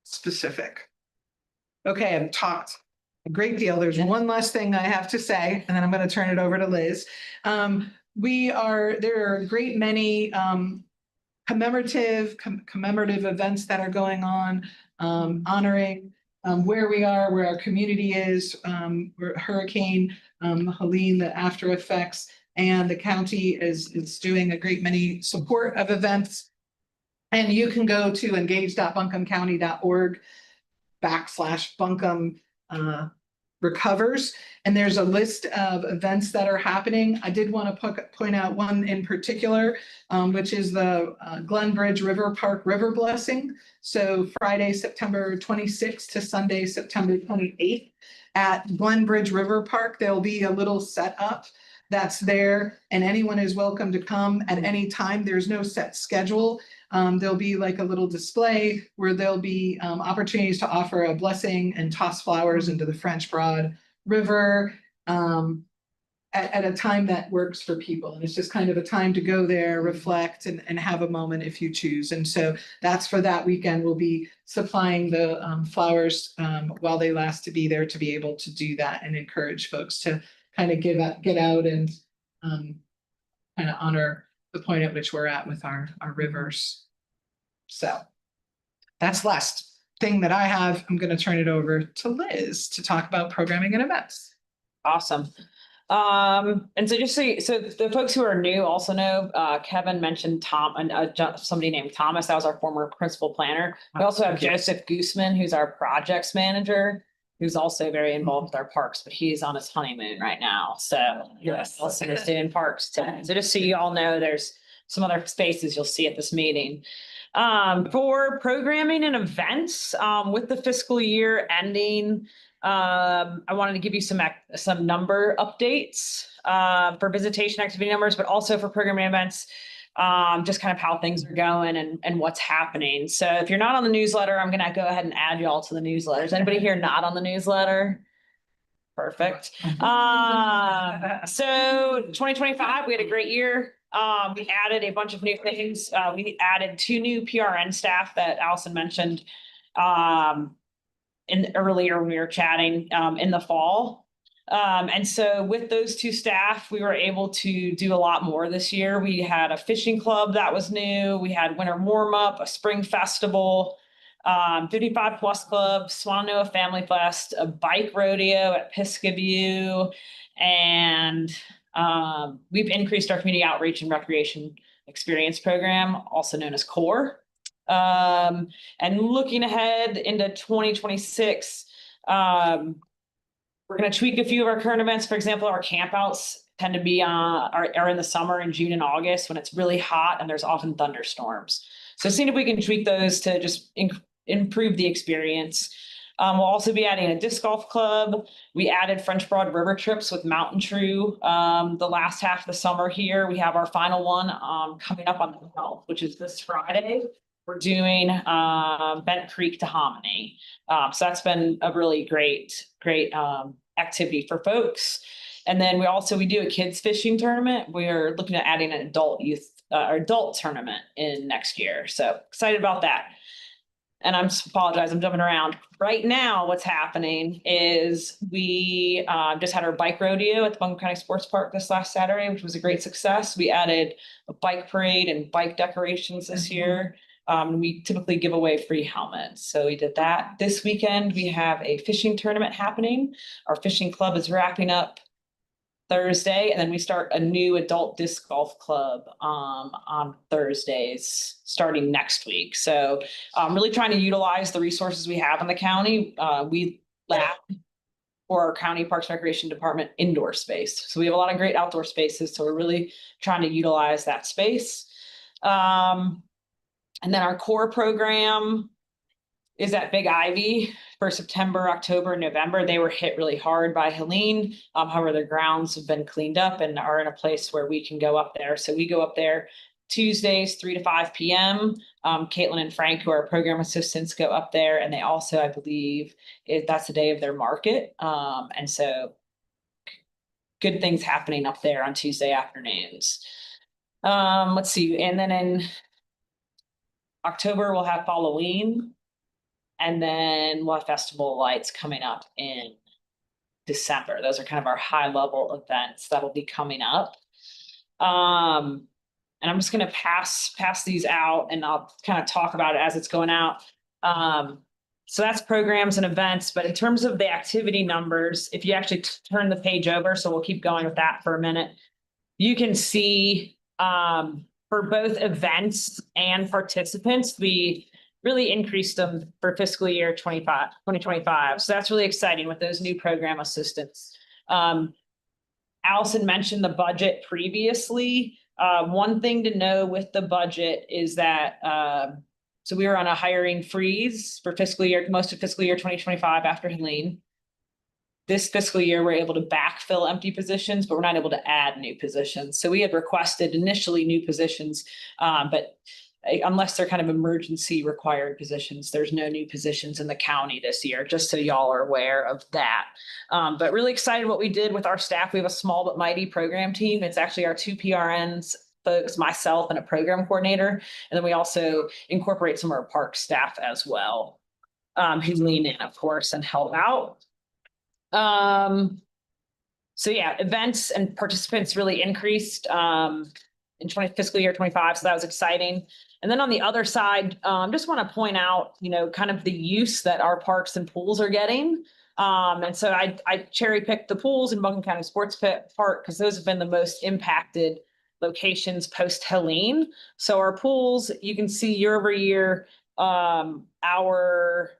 Specific. Okay, I've talked a great deal. There's one last thing I have to say, and then I'm going to turn it over to Liz. There are a great many commemorative events that are going on, honoring where we are, where our community is, Hurricane Helene, the after effects, and the county is doing a great many support of events. And you can go to engage.buncombecounty.org/Buncombe recovers, and there's a list of events that are happening. I did want to point out one in particular, which is the Glenbridge River Park River Blessing. So Friday, September 26th to Sunday, September 28th at Glenbridge River Park, there'll be a little setup that's there, and anyone is welcome to come at any time. There's no set schedule. There'll be like a little display where there'll be opportunities to offer a blessing and toss flowers into the French Broad River at a time that works for people. And it's just kind of a time to go there, reflect, and have a moment if you choose. And so that's for that weekend. We'll be supplying the flowers while they last to be there, to be able to do that and encourage folks to kind of get out and kind of honor the point at which we're at with our rivers. So that's the last thing that I have. I'm going to turn it over to Liz to talk about programming and events. Awesome. And so just so the folks who are new also know, Kevin mentioned somebody named Thomas. That was our former principal planner. We also have Joseph Gooseman, who's our projects manager, who's also very involved with our parks, but he's on his honeymoon right now. So yes, listeners doing parks today. So just so you all know, there's some other spaces you'll see at this meeting. For programming and events, with the fiscal year ending, I wanted to give you some number updates, for visitation activity numbers, but also for programming events, just kind of how things are going and what's happening. So if you're not on the newsletter, I'm gonna go ahead and add you all to the newsletter. Is anybody here not on the newsletter? Perfect. So 2025, we had a great year. We added a bunch of new things. We added 2 new PRN staff that Allison mentioned in earlier when we were chatting in the fall. And so with those 2 staff, we were able to do a lot more this year. We had a fishing club that was new. We had winter warm up, a spring festival, 55 plus club, Swannanoa Family Fest, a bike rodeo at Pisgah View, and we've increased our community outreach and recreation experience program, also known as CORE. And looking ahead into 2026, we're going to tweak a few of our current events. For example, our campouts tend to be are in the summer in June and August when it's really hot and there's often thunderstorms. So seeing if we can tweak those to just improve the experience. We'll also be adding a disc golf club. We added French Broad River trips with Mountain True the last half of the summer here. We have our final one coming up on the 12th, which is this Friday. We're doing Bent Creek to Hominy. So that's been a really great activity for folks. And then we do a kids fishing tournament. We're looking at adding an adult tournament in next year. So excited about that. And I'm jumping around. Right now, what's happening is we just had our bike rodeo at the Buncombe County Sports Park this last Saturday, which was a great success. We added a bike parade and bike decorations this year. We typically give away free helmets. So we did that. This weekend, we have a fishing tournament happening. Our fishing club is wrapping up Thursday, and then we start a new adult disc golf club on Thursdays starting next week. So I'm really trying to utilize the resources we have in the county. We lab for our county Parks and Recreation Department indoor space. So we have a lot of great outdoor spaces. So we're really trying to utilize that space. And then our core program is at Big Ivy for September, October, and November. They were hit really hard by Helene. However, their grounds have been cleaned up and are in a place where we can go up there. So we go up there Tuesdays, 3 to 5 p.m. Caitlin and Frank, who are program assistants, go up there. And they also, I believe, that's the day of their market. And so good things happening up there on Tuesday afternoons. Let's see. And then in October, we'll have Halloween. And then we'll have Festival of Lights coming up in December. Those are kind of our high level events that'll be coming up. And I'm just going to pass these out and I'll kind of talk about it as it's going out. So that's programs and events. But in terms of the activity numbers, if you actually turn the page over, so we'll keep going with that for a minute, you can see for both events and participants, we really increased them for fiscal year 2025. So that's really exciting with those new program assistants. Allison mentioned the budget previously. One thing to know with the budget is that, so we were on a hiring freeze for most of fiscal year 2025 after Helene. This fiscal year, we're able to backfill empty positions, but we're not able to add new positions. So we had requested initially new positions, but unless they're kind of emergency required positions, there's no new positions in the county this year, just so y'all are aware of that. But really excited what we did with our staff. We have a small but mighty program team. It's actually our 2 PRNs folks, myself, and a program coordinator. And then we also incorporate some of our park staff as well, who lean in, of course, and help out. So yeah, events and participants really increased in fiscal year 25. So that was exciting. And then on the other side, just want to point out, kind of the use that our parks and pools are getting. And so I cherry picked the pools in Buncombe County Sports Park because those have been the most impacted locations post Helene. So our pools, you can see year over year, our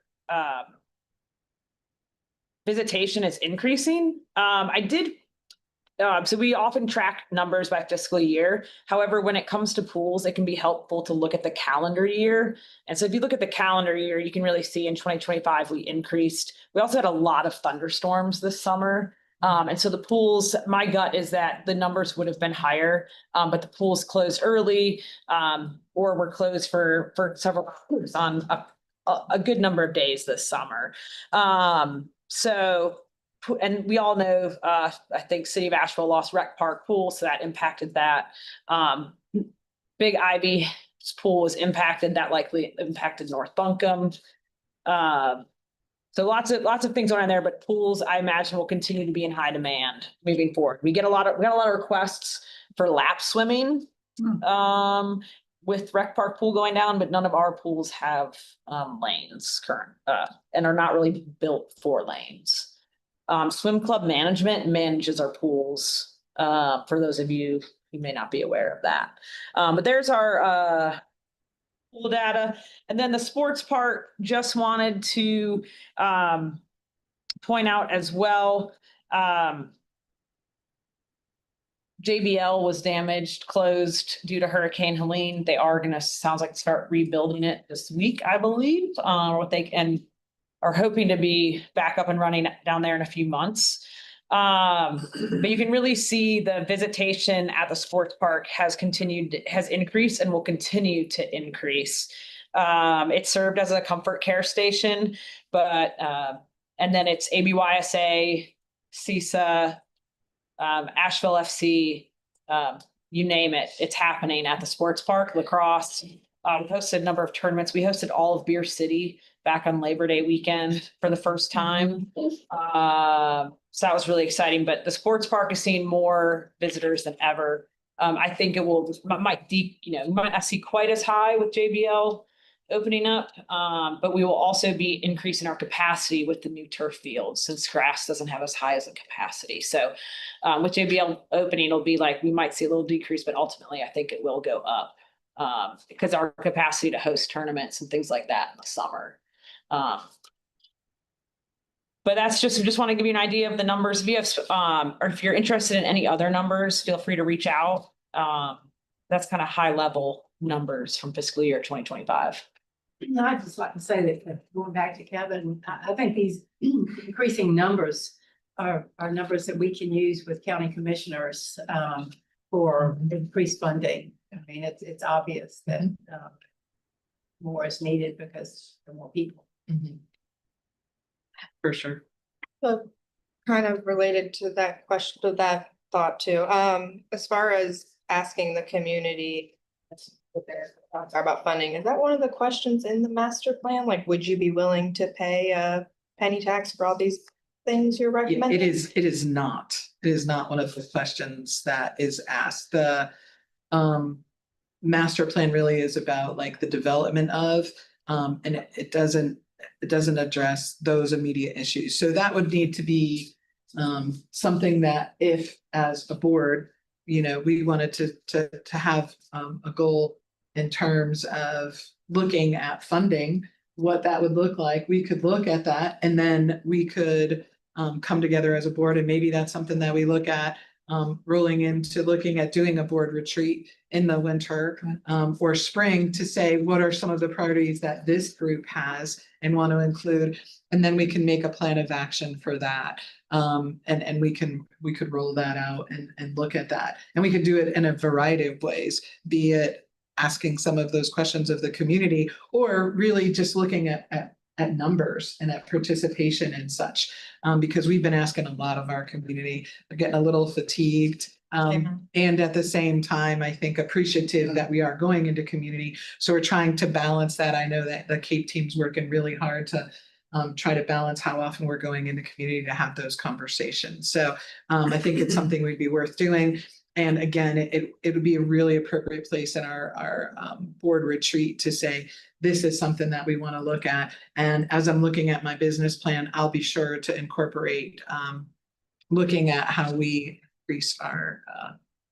visitation is increasing. I did So we often track numbers by fiscal year. However, when it comes to pools, it can be helpful to look at the calendar year. And so if you look at the calendar year, you can really see in 2025, we increased. We also had a lot of thunderstorms this summer. And so the pools, my gut is that the numbers would have been higher, but the pools closed early, or were closed for several hours on a good number of days this summer. And we all know, I think City of Asheville lost Rec Park Pool, so that impacted that. Big Ivy's pool was impacted, that likely impacted North Buncombe. So lots of things going on there, but pools, I imagine, will continue to be in high demand moving forward. We got a lot of requests for lap swimming, with Rec Park Pool going down, but none of our pools have lanes and are not really built for lanes. Swim Club Management manages our pools, for those of you who may not be aware of that. But there's our pool data. And then the sports part, just wanted to point out as well, JBL was damaged, closed due to Hurricane Helene. They are gonna, sounds like, start rebuilding it this week, I believe, and are hoping to be back up and running down there in a few months. But you can really see the visitation at the sports park has increased and will continue to increase. It served as a comfort care station, but, and then it's ABYSA, CISA, Asheville FC, you name it, it's happening at the sports park. Lacrosse, we hosted a number of tournaments. We hosted all of Beer City back on Labor Day weekend for the first time. So that was really exciting, but the sports park is seeing more visitors than ever. I think it might not see quite as high with JBL opening up, but we will also be increasing our capacity with the new turf fields, since grass doesn't have as high as a capacity. So with JBL opening, it'll be like, we might see a little decrease, but ultimately I think it will go up, because our capacity to host tournaments and things like that in the summer. But that's just want to give you an idea of the numbers. If you have, or if you're interested in any other numbers, feel free to reach out. That's kind of high level numbers from fiscal year 2025. No, I'd just like to say that going back to Kevin, I think these increasing numbers are numbers that we can use with county commissioners for increased funding. I mean, it's obvious that more is needed because there are more people. For sure. So kind of related to that question, to that thought too, as far as asking the community what their thoughts are about funding, is that one of the questions in the master plan? Like, would you be willing to pay a penny tax for all these things you're recommending? It is not. It is not one of the questions that is asked. The master plan really is about like the development of, and it doesn't address those immediate issues. So that would need to be something that, if as a board, we wanted to have a goal in terms of looking at funding, what that would look like, we could look at that, and then we could come together as a board, and maybe that's something that we look at rolling into looking at doing a board retreat in the winter or spring to say, what are some of the priorities that this group has and want to include, and then we can make a plan of action for that. And we could roll that out and look at that, and we could do it in a variety of ways, be it asking some of those questions of the community, or really just looking at numbers and at participation and such, because we've been asking a lot of our community, getting a little fatigued. And at the same time, I think appreciative that we are going into community. So we're trying to balance that. I know that the CAPE team's working really hard to try to balance how often we're going into community to have those conversations. So I think it's something we'd be worth doing. And again, it would be a really appropriate place in our board retreat to say, this is something that we want to look at. And as I'm looking at my business plan, I'll be sure to incorporate looking at how we increase our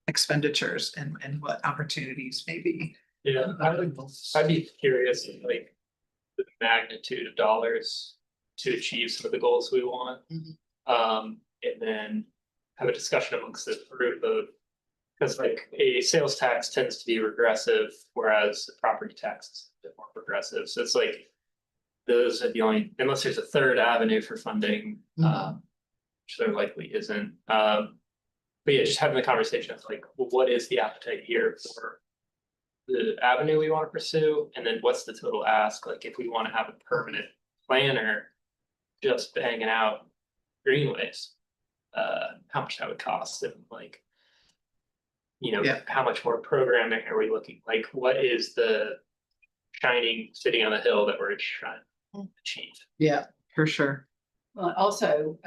expenditures and what opportunities may be. Yeah, I'd be curious, like, the magnitude of dollars to achieve some of the goals we want. And then have a discussion amongst the group of. Because like a sales tax tends to be regressive, whereas a property tax is a bit more progressive, so it's like. Those are the only, unless there's a third avenue for funding, which there likely isn't. But yeah, just having the conversation of like, well, what is the appetite here for the avenue we want to pursue? And then what's the total ask? Like, if we want to have a permanent planner just banging out greenways, how much that would cost and like, you know, Yeah. how much more programming are we looking? Like, what is the shining city on the hill that we're trying to achieve? Yeah, for sure. Well, also,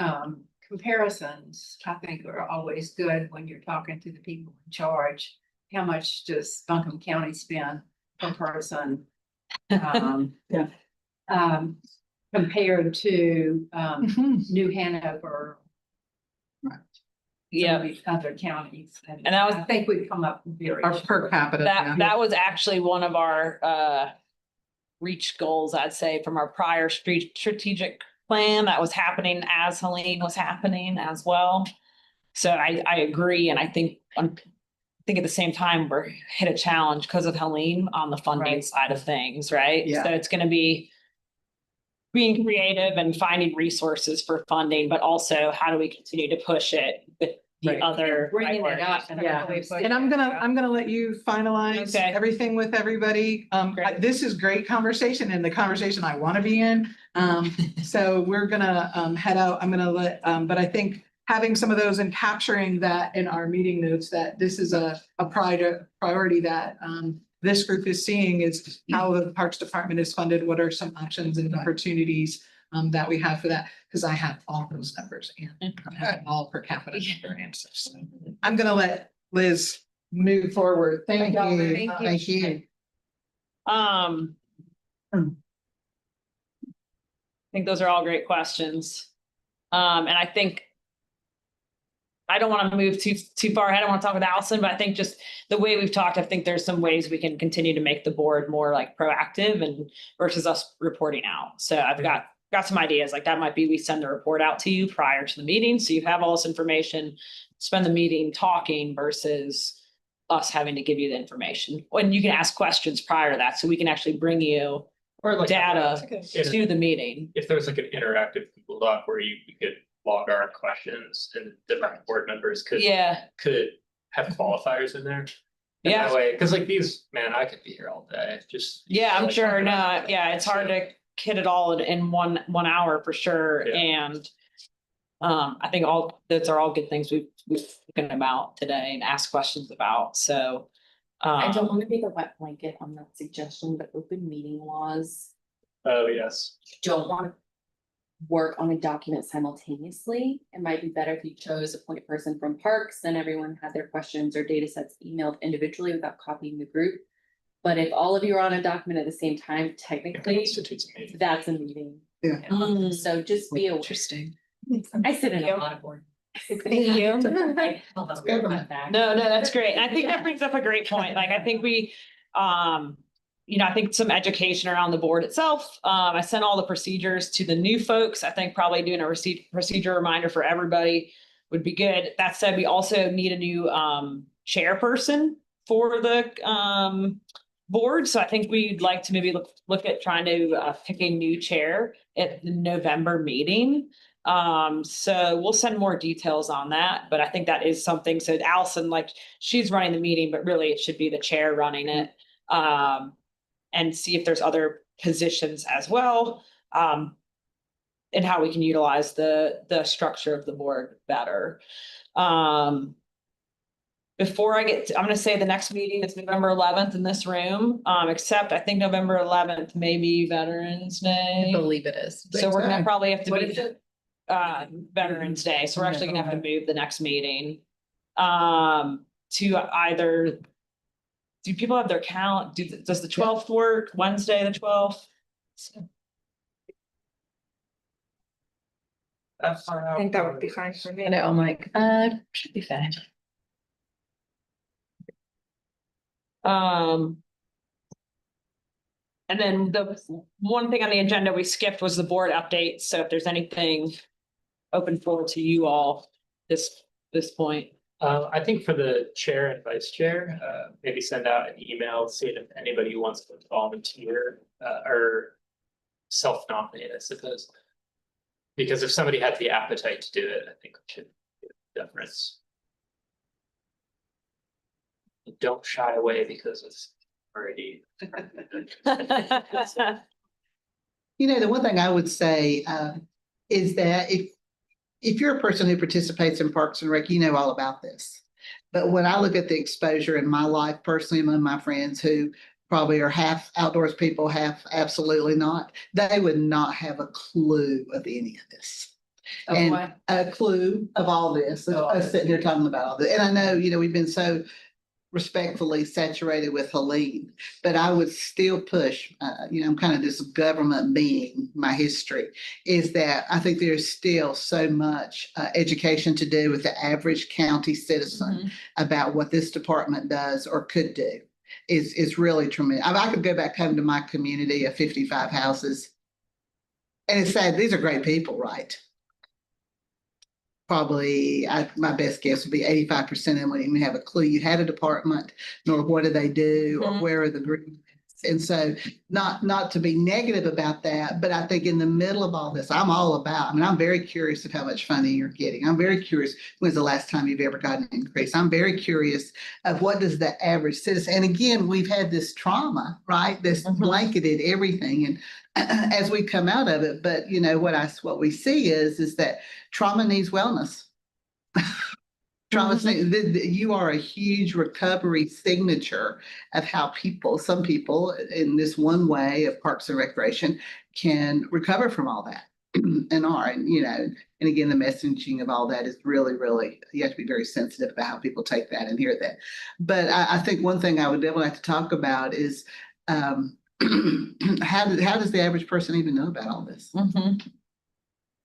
comparisons, I think are always good when you're talking to the people in charge. How much does Buncombe County spend per person? Yeah. Compared to, Mhm. New Hanover. Right. Yeah, some of these other counties. And that was- I think we've come up with very. Our per capita. that, yeah. that was actually one of our reach goals, I'd say, from our prior strategic plan that was happening as Helene was happening as well. So I agree, and I think at the same time, we're hit a challenge because of Helene on the funding Right. side of things, right? Yeah. So it's gonna be being creative and finding resources for funding, but also how do we continue to push it with the Right. other Bringing it up. priorities? Yeah. And I'm gonna let you finalize Okay. everything with everybody. Great. This is great conversation and the conversation I want to be in. So we're gonna head out. I'm gonna let, but I think having some of those and capturing that in our meeting notes, that this is a priority that this group is seeing is how the Parks Department is funded, what are some options and opportunities that we have for that, because I have all those numbers and I have all per capita number answers. So I'm gonna let Liz move forward. Thank Thank you. you. Thank you. I think those are all great questions. And I think I don't want to move too far ahead. I want to talk with Allison, but I think just the way we've talked, I think there's some ways we can continue to make the board more like proactive and versus us reporting out. So I've got some ideas, like that might be we send the report out to you prior to the meeting, so you have all this information, spend the meeting talking versus us having to give you the information. When you can ask questions prior to that, so we can actually bring you Or like. data If to the meeting. there's like an interactive Google Doc where we could log our questions and different board members could Yeah, have qualifiers in there. And Yeah. that way, because like these, man, I could be here all day, just. yeah, I'm like, sure. talking No, about yeah, it's hard so- to hit it all in one hour for sure. Yeah. And I think those are all good things we've spoken about today and asked questions about. So I don't want to be the wet blanket on that suggestion, but open meeting laws Oh, yes. don't want to work on a document simultaneously. It might be better if you chose a point person from Parks and everyone had their questions or data sets emailed individually without copying the group. But if all of you are on a document at the same time, It technically, constitutes a meeting. that's a meeting. Yeah. Mm. So just be aware. Interesting. I sit in a lot of board. Thank you. No, that's great. And I think that brings up a great point. Like, I think we, I think some education around the board itself. I sent all the procedures to the new folks. I think probably doing a procedure reminder for everybody would be good. That said, we also need a new chairperson for the board. So I think we'd like to maybe look at trying to pick a new chair at the November meeting. So we'll send more details on that, but I think that is something. So Allison, like, she's running the meeting, but really it should be the chair running it. And see if there's other positions as well. And how we can utilize the structure of the board better. Before I get I'm gonna say the next meeting is November 11th in this room, except I think November 11th may be Veterans Day. I believe it is. So we're gonna probably have to What be is it? Veterans Day, so we're actually gonna have to move the next meeting. To either. Do people have their does the 12th work, Wednesday, the 12th? I think that would be fine for me. I know, I'm like, should be fine. And then the one thing on the agenda we skipped was the board updates, so if there's anything open forward to you all this this point? I think for the chair and vice chair, maybe send out an email, seeing if anybody wants to volunteer, or self-nominate, I suppose. Because if somebody had the appetite to do it, I think we should give deference. Don't shy away because it's already. You know, the one thing I would say is that if you're a person who participates in Parks and Rec, you know all about this. But when I look at the exposure in my life personally among my friends who probably are half outdoors people, half absolutely not, they would not have a clue of any of this. Of And what? a clue of all this, of us sitting here talking about all this. And I know, you know, we've been so respectfully saturated with Helene, but I would still push, you know, I'm kind of this government being, my history is that I think there's still so much education to do with the average county citizen about what this department does or could do. Is really tremendous. I could go back home to my community of 55 houses. And it's sad, these are great people, right? Probably, my best guess would be 85% of them wouldn't even have a clue you had a department, nor what do they do, or where are the groups. And so not to be negative about that, but I think in the middle of all this, I'm all about, I mean, I'm very curious of how much funding you're getting. I'm very curious, when's the last time you've ever gotten an increase? I'm very curious of what does the average citizen, and again, we've had this trauma, right? This blanketed everything. And as we come out of it, but you know, what we see is that trauma needs wellness. Trauma, you are a huge recovery signature of how some people in this one way of Parks and Recreation can recover from all that and you know, and again, the messaging of all that is really, really, you have to be very sensitive about how people take that and hear that. But I think one thing I would definitely like to talk about is how does the average person even know about all this?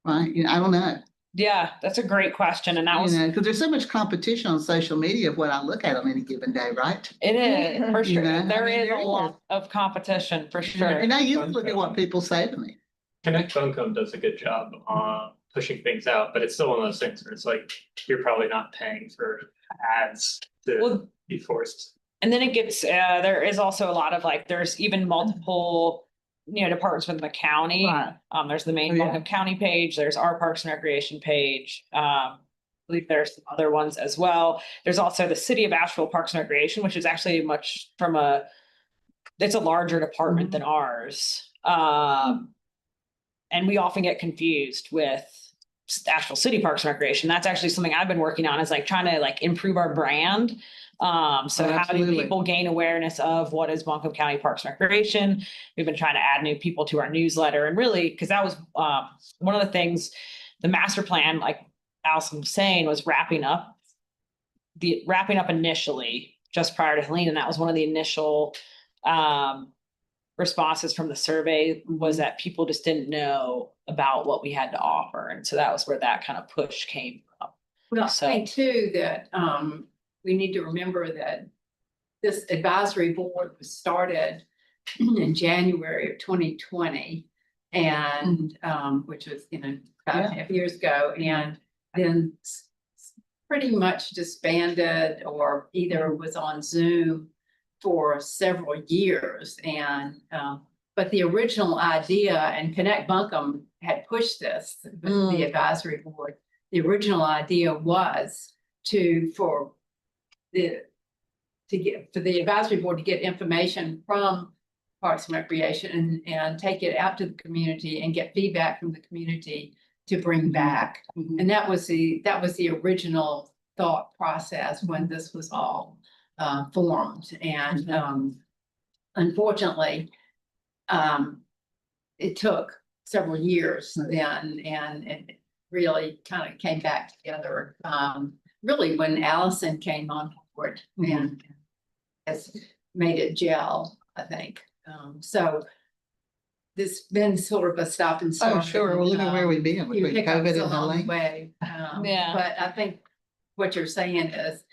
Right? You know, I don't know. Yeah, that's a great question. And that was, because there's so much competition on social media of what I look at on any given day, right? it is for You sure. know, There I mean, is there a lot of competition for sure. And now you look at what people say to me. Connect Buncombe does a good job on pushing things out, but it's still one of those things where it's like, you're probably not paying for ads to be forced. And then it gets, there is also a lot of like, there's even multiple, you know, departments within the county. Right. There's the main Buncombe County page, there's our Parks and Recreation page. I believe there's some other ones as well. There's also the City of Asheville Parks and Recreation, which is actually much from it's a larger department than ours. And we often get confused with Asheville City Parks and Recreation. That's actually something I've been working on, is like trying to like improve our brand. So how do people gain awareness of what is Buncombe County Parks and Recreation? We've been trying to add new people to our newsletter, and really, because that was one of the things, the master plan, like Allison was saying, was wrapping up initially just prior to Helene. And that was one of the initial responses from the survey, was that people just didn't know about what we had to offer. And so that was where that kind of push came from. Well, I think too that we need to remember that this advisory board was started in January of 2020, and which was, you know, 5.5 years ago, and then pretty much disbanded or either was on Zoom for several years. And but the original idea, and Connect Buncombe had pushed this with the advisory board. The original idea was for the advisory board to get information from Parks and Recreation and take it out to the community and get feedback from the community to bring back. And that was the original thought process when this was all formed. And unfortunately, it took several years then, and it really kind of came back together really when Allison came on board and has made it gel, I think. So this been sort of a stop and start. Oh, sure. Well, look at where we've been between COVID and Helene. But I think what you're saying is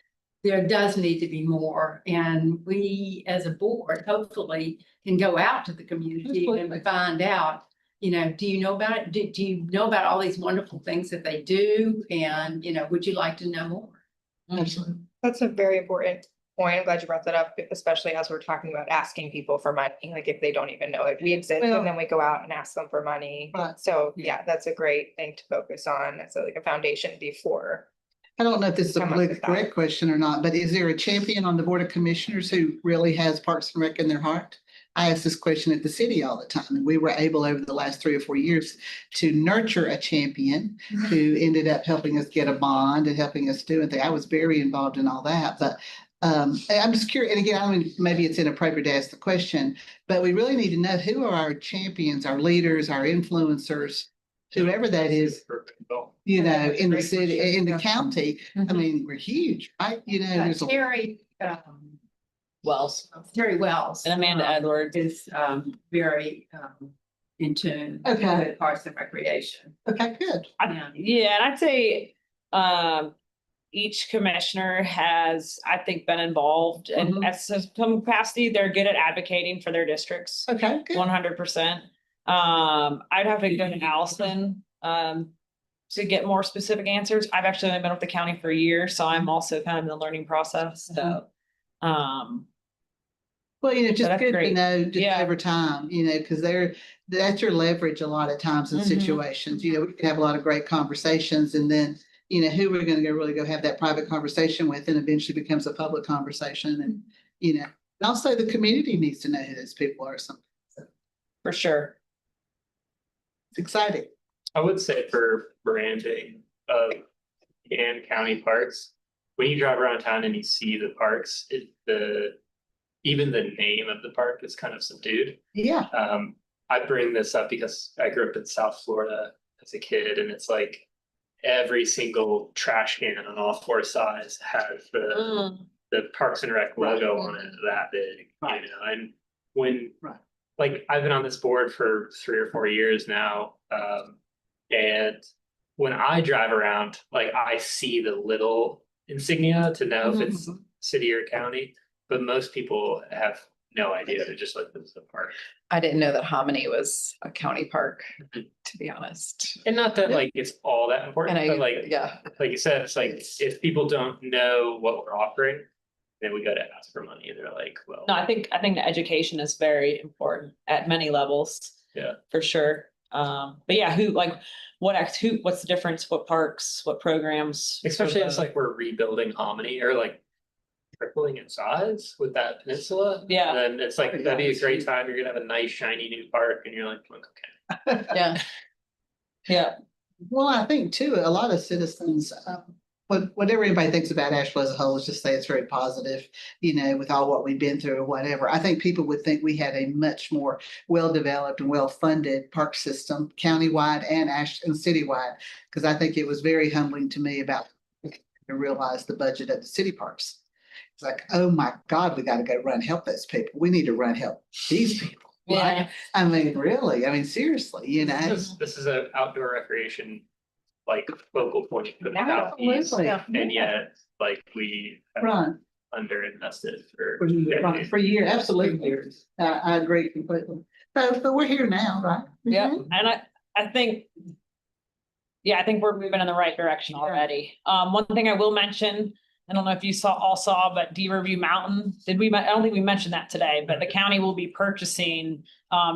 there does need to be more, and we as a board hopefully can go out to the community and find out, you know, do you know about it? Do you know about all these wonderful things that they do? And, you know, would you like to know more? Absolutely. That's a very important point. I'm glad you brought that up, especially as we're talking about asking people for money, like if they don't even know it, we exist Well- and then we go out and ask them for money. Right. So yeah, that's a great thing to focus on. It's like a foundation before. I don't know if this is a Come up politically with that. correct question or not, but is there a champion on the Board of Commissioners who really has Parks and Rec in their heart? I ask this question at the city all the time, and we were able over the last 3 or 4 years to nurture a champion who ended up helping us get a bond and helping us do it. I was very involved in all that, but I'm just curious, and again, I mean, maybe it's inappropriate to ask the question, but we really need to know who are our champions, our leaders, our influencers, whoever that is, you know, in the city, in the county. I mean, we're huge, right? You know, there's a Terry, Wells Terry Wells. and Amanda Edwards. Is, very, in tune. Okay. With Parks and Recreation. okay, good. Yeah, and I'd say, each commissioner has, I think, been involved in Mhm. at some capacity. They're good at advocating for their districts, Okay, good. 100%. I'd have to go to Allison, to get more specific answers. I've actually only been with the county for a year, so I'm also kind of in the learning process, so. Well, you know, just That's good to great. know just Yeah. over time, you know, because that's your leverage a lot of times in Mhm. situations. You know, we can have a lot of great conversations and then, you know, who we're going to go really go have that private conversation with and eventually becomes a public conversation. And, you know, and also the community needs to know who those people are. So For sure. it's exciting. I would say for branding of and county parks, when you drive around town and you see the parks, even the name of the park is kind of subdued. Yeah. I bring this up because I grew up in South Florida as a kid, and it's like every single trash can on all 4 sides has the Parks and Rec logo on it that big, Right. you know, and when Right. like I've been on this board for 3 or 4 years now, and when I drive around, like I see the little insignia to know if it's city or county, but most people have no idea. They're just like, this is a park. I didn't know that Hominy was a county park, Mhm. to be honest. And not that like it's all that important, And but like yeah, you said, it's like if people don't know what we're offering, then we gotta ask for money. And they're like, well, No, I think the education is very important at many levels. Yeah. For sure. But yeah, what's the difference? What parks, what programs? especially as like we're rebuilding Hominy or like tripling in size with that peninsula. Yeah. And then it's like, that'd be a great time. You're gonna have a nice shiny new park and you're like, okay. yeah. Yeah, Well, I think too, a lot of citizens, whatever anybody thinks about Asheville as a whole, let's just say it's very positive, you know, with all what we've been through or whatever. I think people would think we had a much more well-developed and well-funded park system countywide and citywide. Because I think it was very humbling to me about to realize the budget of the city parks. It's like, oh my God, we got to go run help those people. We need to run help these people. right? yeah, I mean, really, I mean, seriously, you know. This is an outdoor recreation, like local point for the southeast. Absolutely. And yet, like we have Run. underinvested for. Right, for years, absolutely. I agree completely. So we're here now, right? yeah. Mhm. And I think, yeah, I think we're moving in the right direction already. One thing I will mention, I don't know if you all saw, but Deer View Mountain, I don't think we mentioned that today, but the county will be purchasing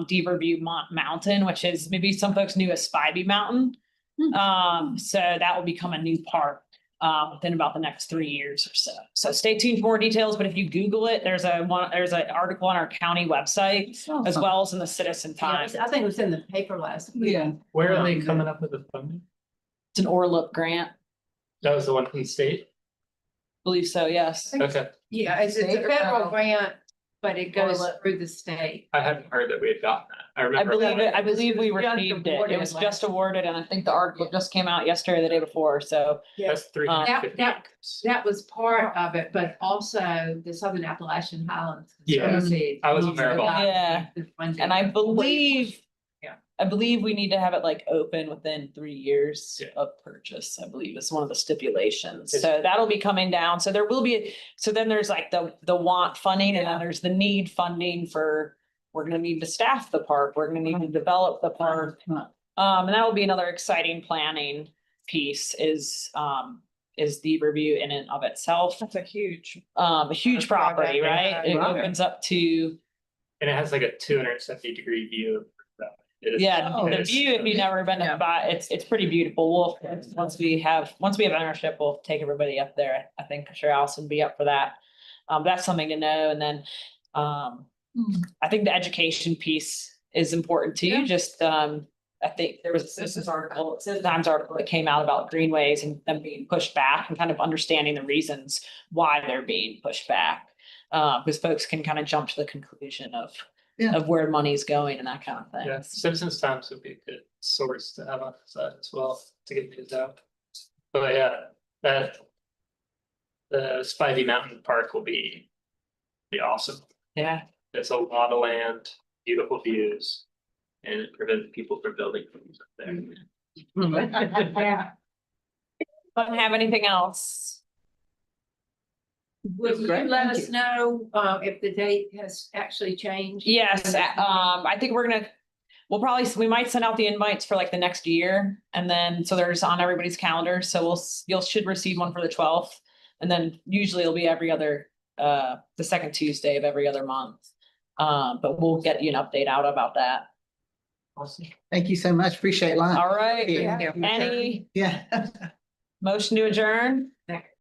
Deer View Mountain, which is maybe some folks knew as Spivey Mountain. So that will become a new park within about the next 3 years or so. So stay tuned for more details, but if you Google it, there's an article on our county website as well as in the Citizen Yeah, Times. I think it was in the paper last week. Yeah. Where are they coming up with the funding? It's an Orlip grant, That was the one from the state? believe so, yes. Okay, Yeah, it's a State or federal federal? grant, but it goes Orlip. through the state. I hadn't heard that we had gotten that. I I remember. believe we It was just received it. It awarded was last just year. awarded and I think the article just came out yesterday or the day before, so. That's 350 That- acres. That was part of it, but also the Southern Appalachian Highlands. Yeah, Conservancy I was also aware of all got Yeah. the funding. And I believe. Yeah. I believe we need to have it like open within 3 years Yeah. of purchase, I believe is one of the stipulations. It's- So that'll be coming down. So there will be, so then there's like the want funding and then there's the need funding for we're gonna need to staff the park, we're gonna need to develop the park. And that will be another exciting planning piece is the review in and of itself. That's a huge. A huge property, right? Yeah. It Wow. opens up to, And it has like a 270-degree view. It is- yeah, it the is- view, if you've never been to the spot, it's pretty beautiful. We'll, once we have ownership, we'll take everybody up there. I think I'm sure Allison would be up for that. That's something to know. And then, I think the education piece is important too. Just, I think there was a Citizens article, Times article that came out about greenways and them being pushed back and kind of understanding the reasons why they're being pushed back. Because folks can kind of jump to the conclusion Yeah. of where money's going and that kind of thing. Yeah, Citizens Times would be a good source to have on that as well, to get these out. But yeah, that. The Spivey Mountain Park will be awesome. Yeah. It's a lot of land, beautiful views. And it prevents people from building things up there. Don't have anything else. Will you Great, let thank us you. know, if the date has actually changed? Yes, I think we might send out the invites for like the next year. And then, so there's on everybody's calendar. So should receive one for the 12th. And then usually it'll be every other, the second Tuesday of every other month. But we'll get you an update out about that. Awesome. Thank you so much. Appreciate lunch. All right. Yeah. Any Yeah. motion to adjourn?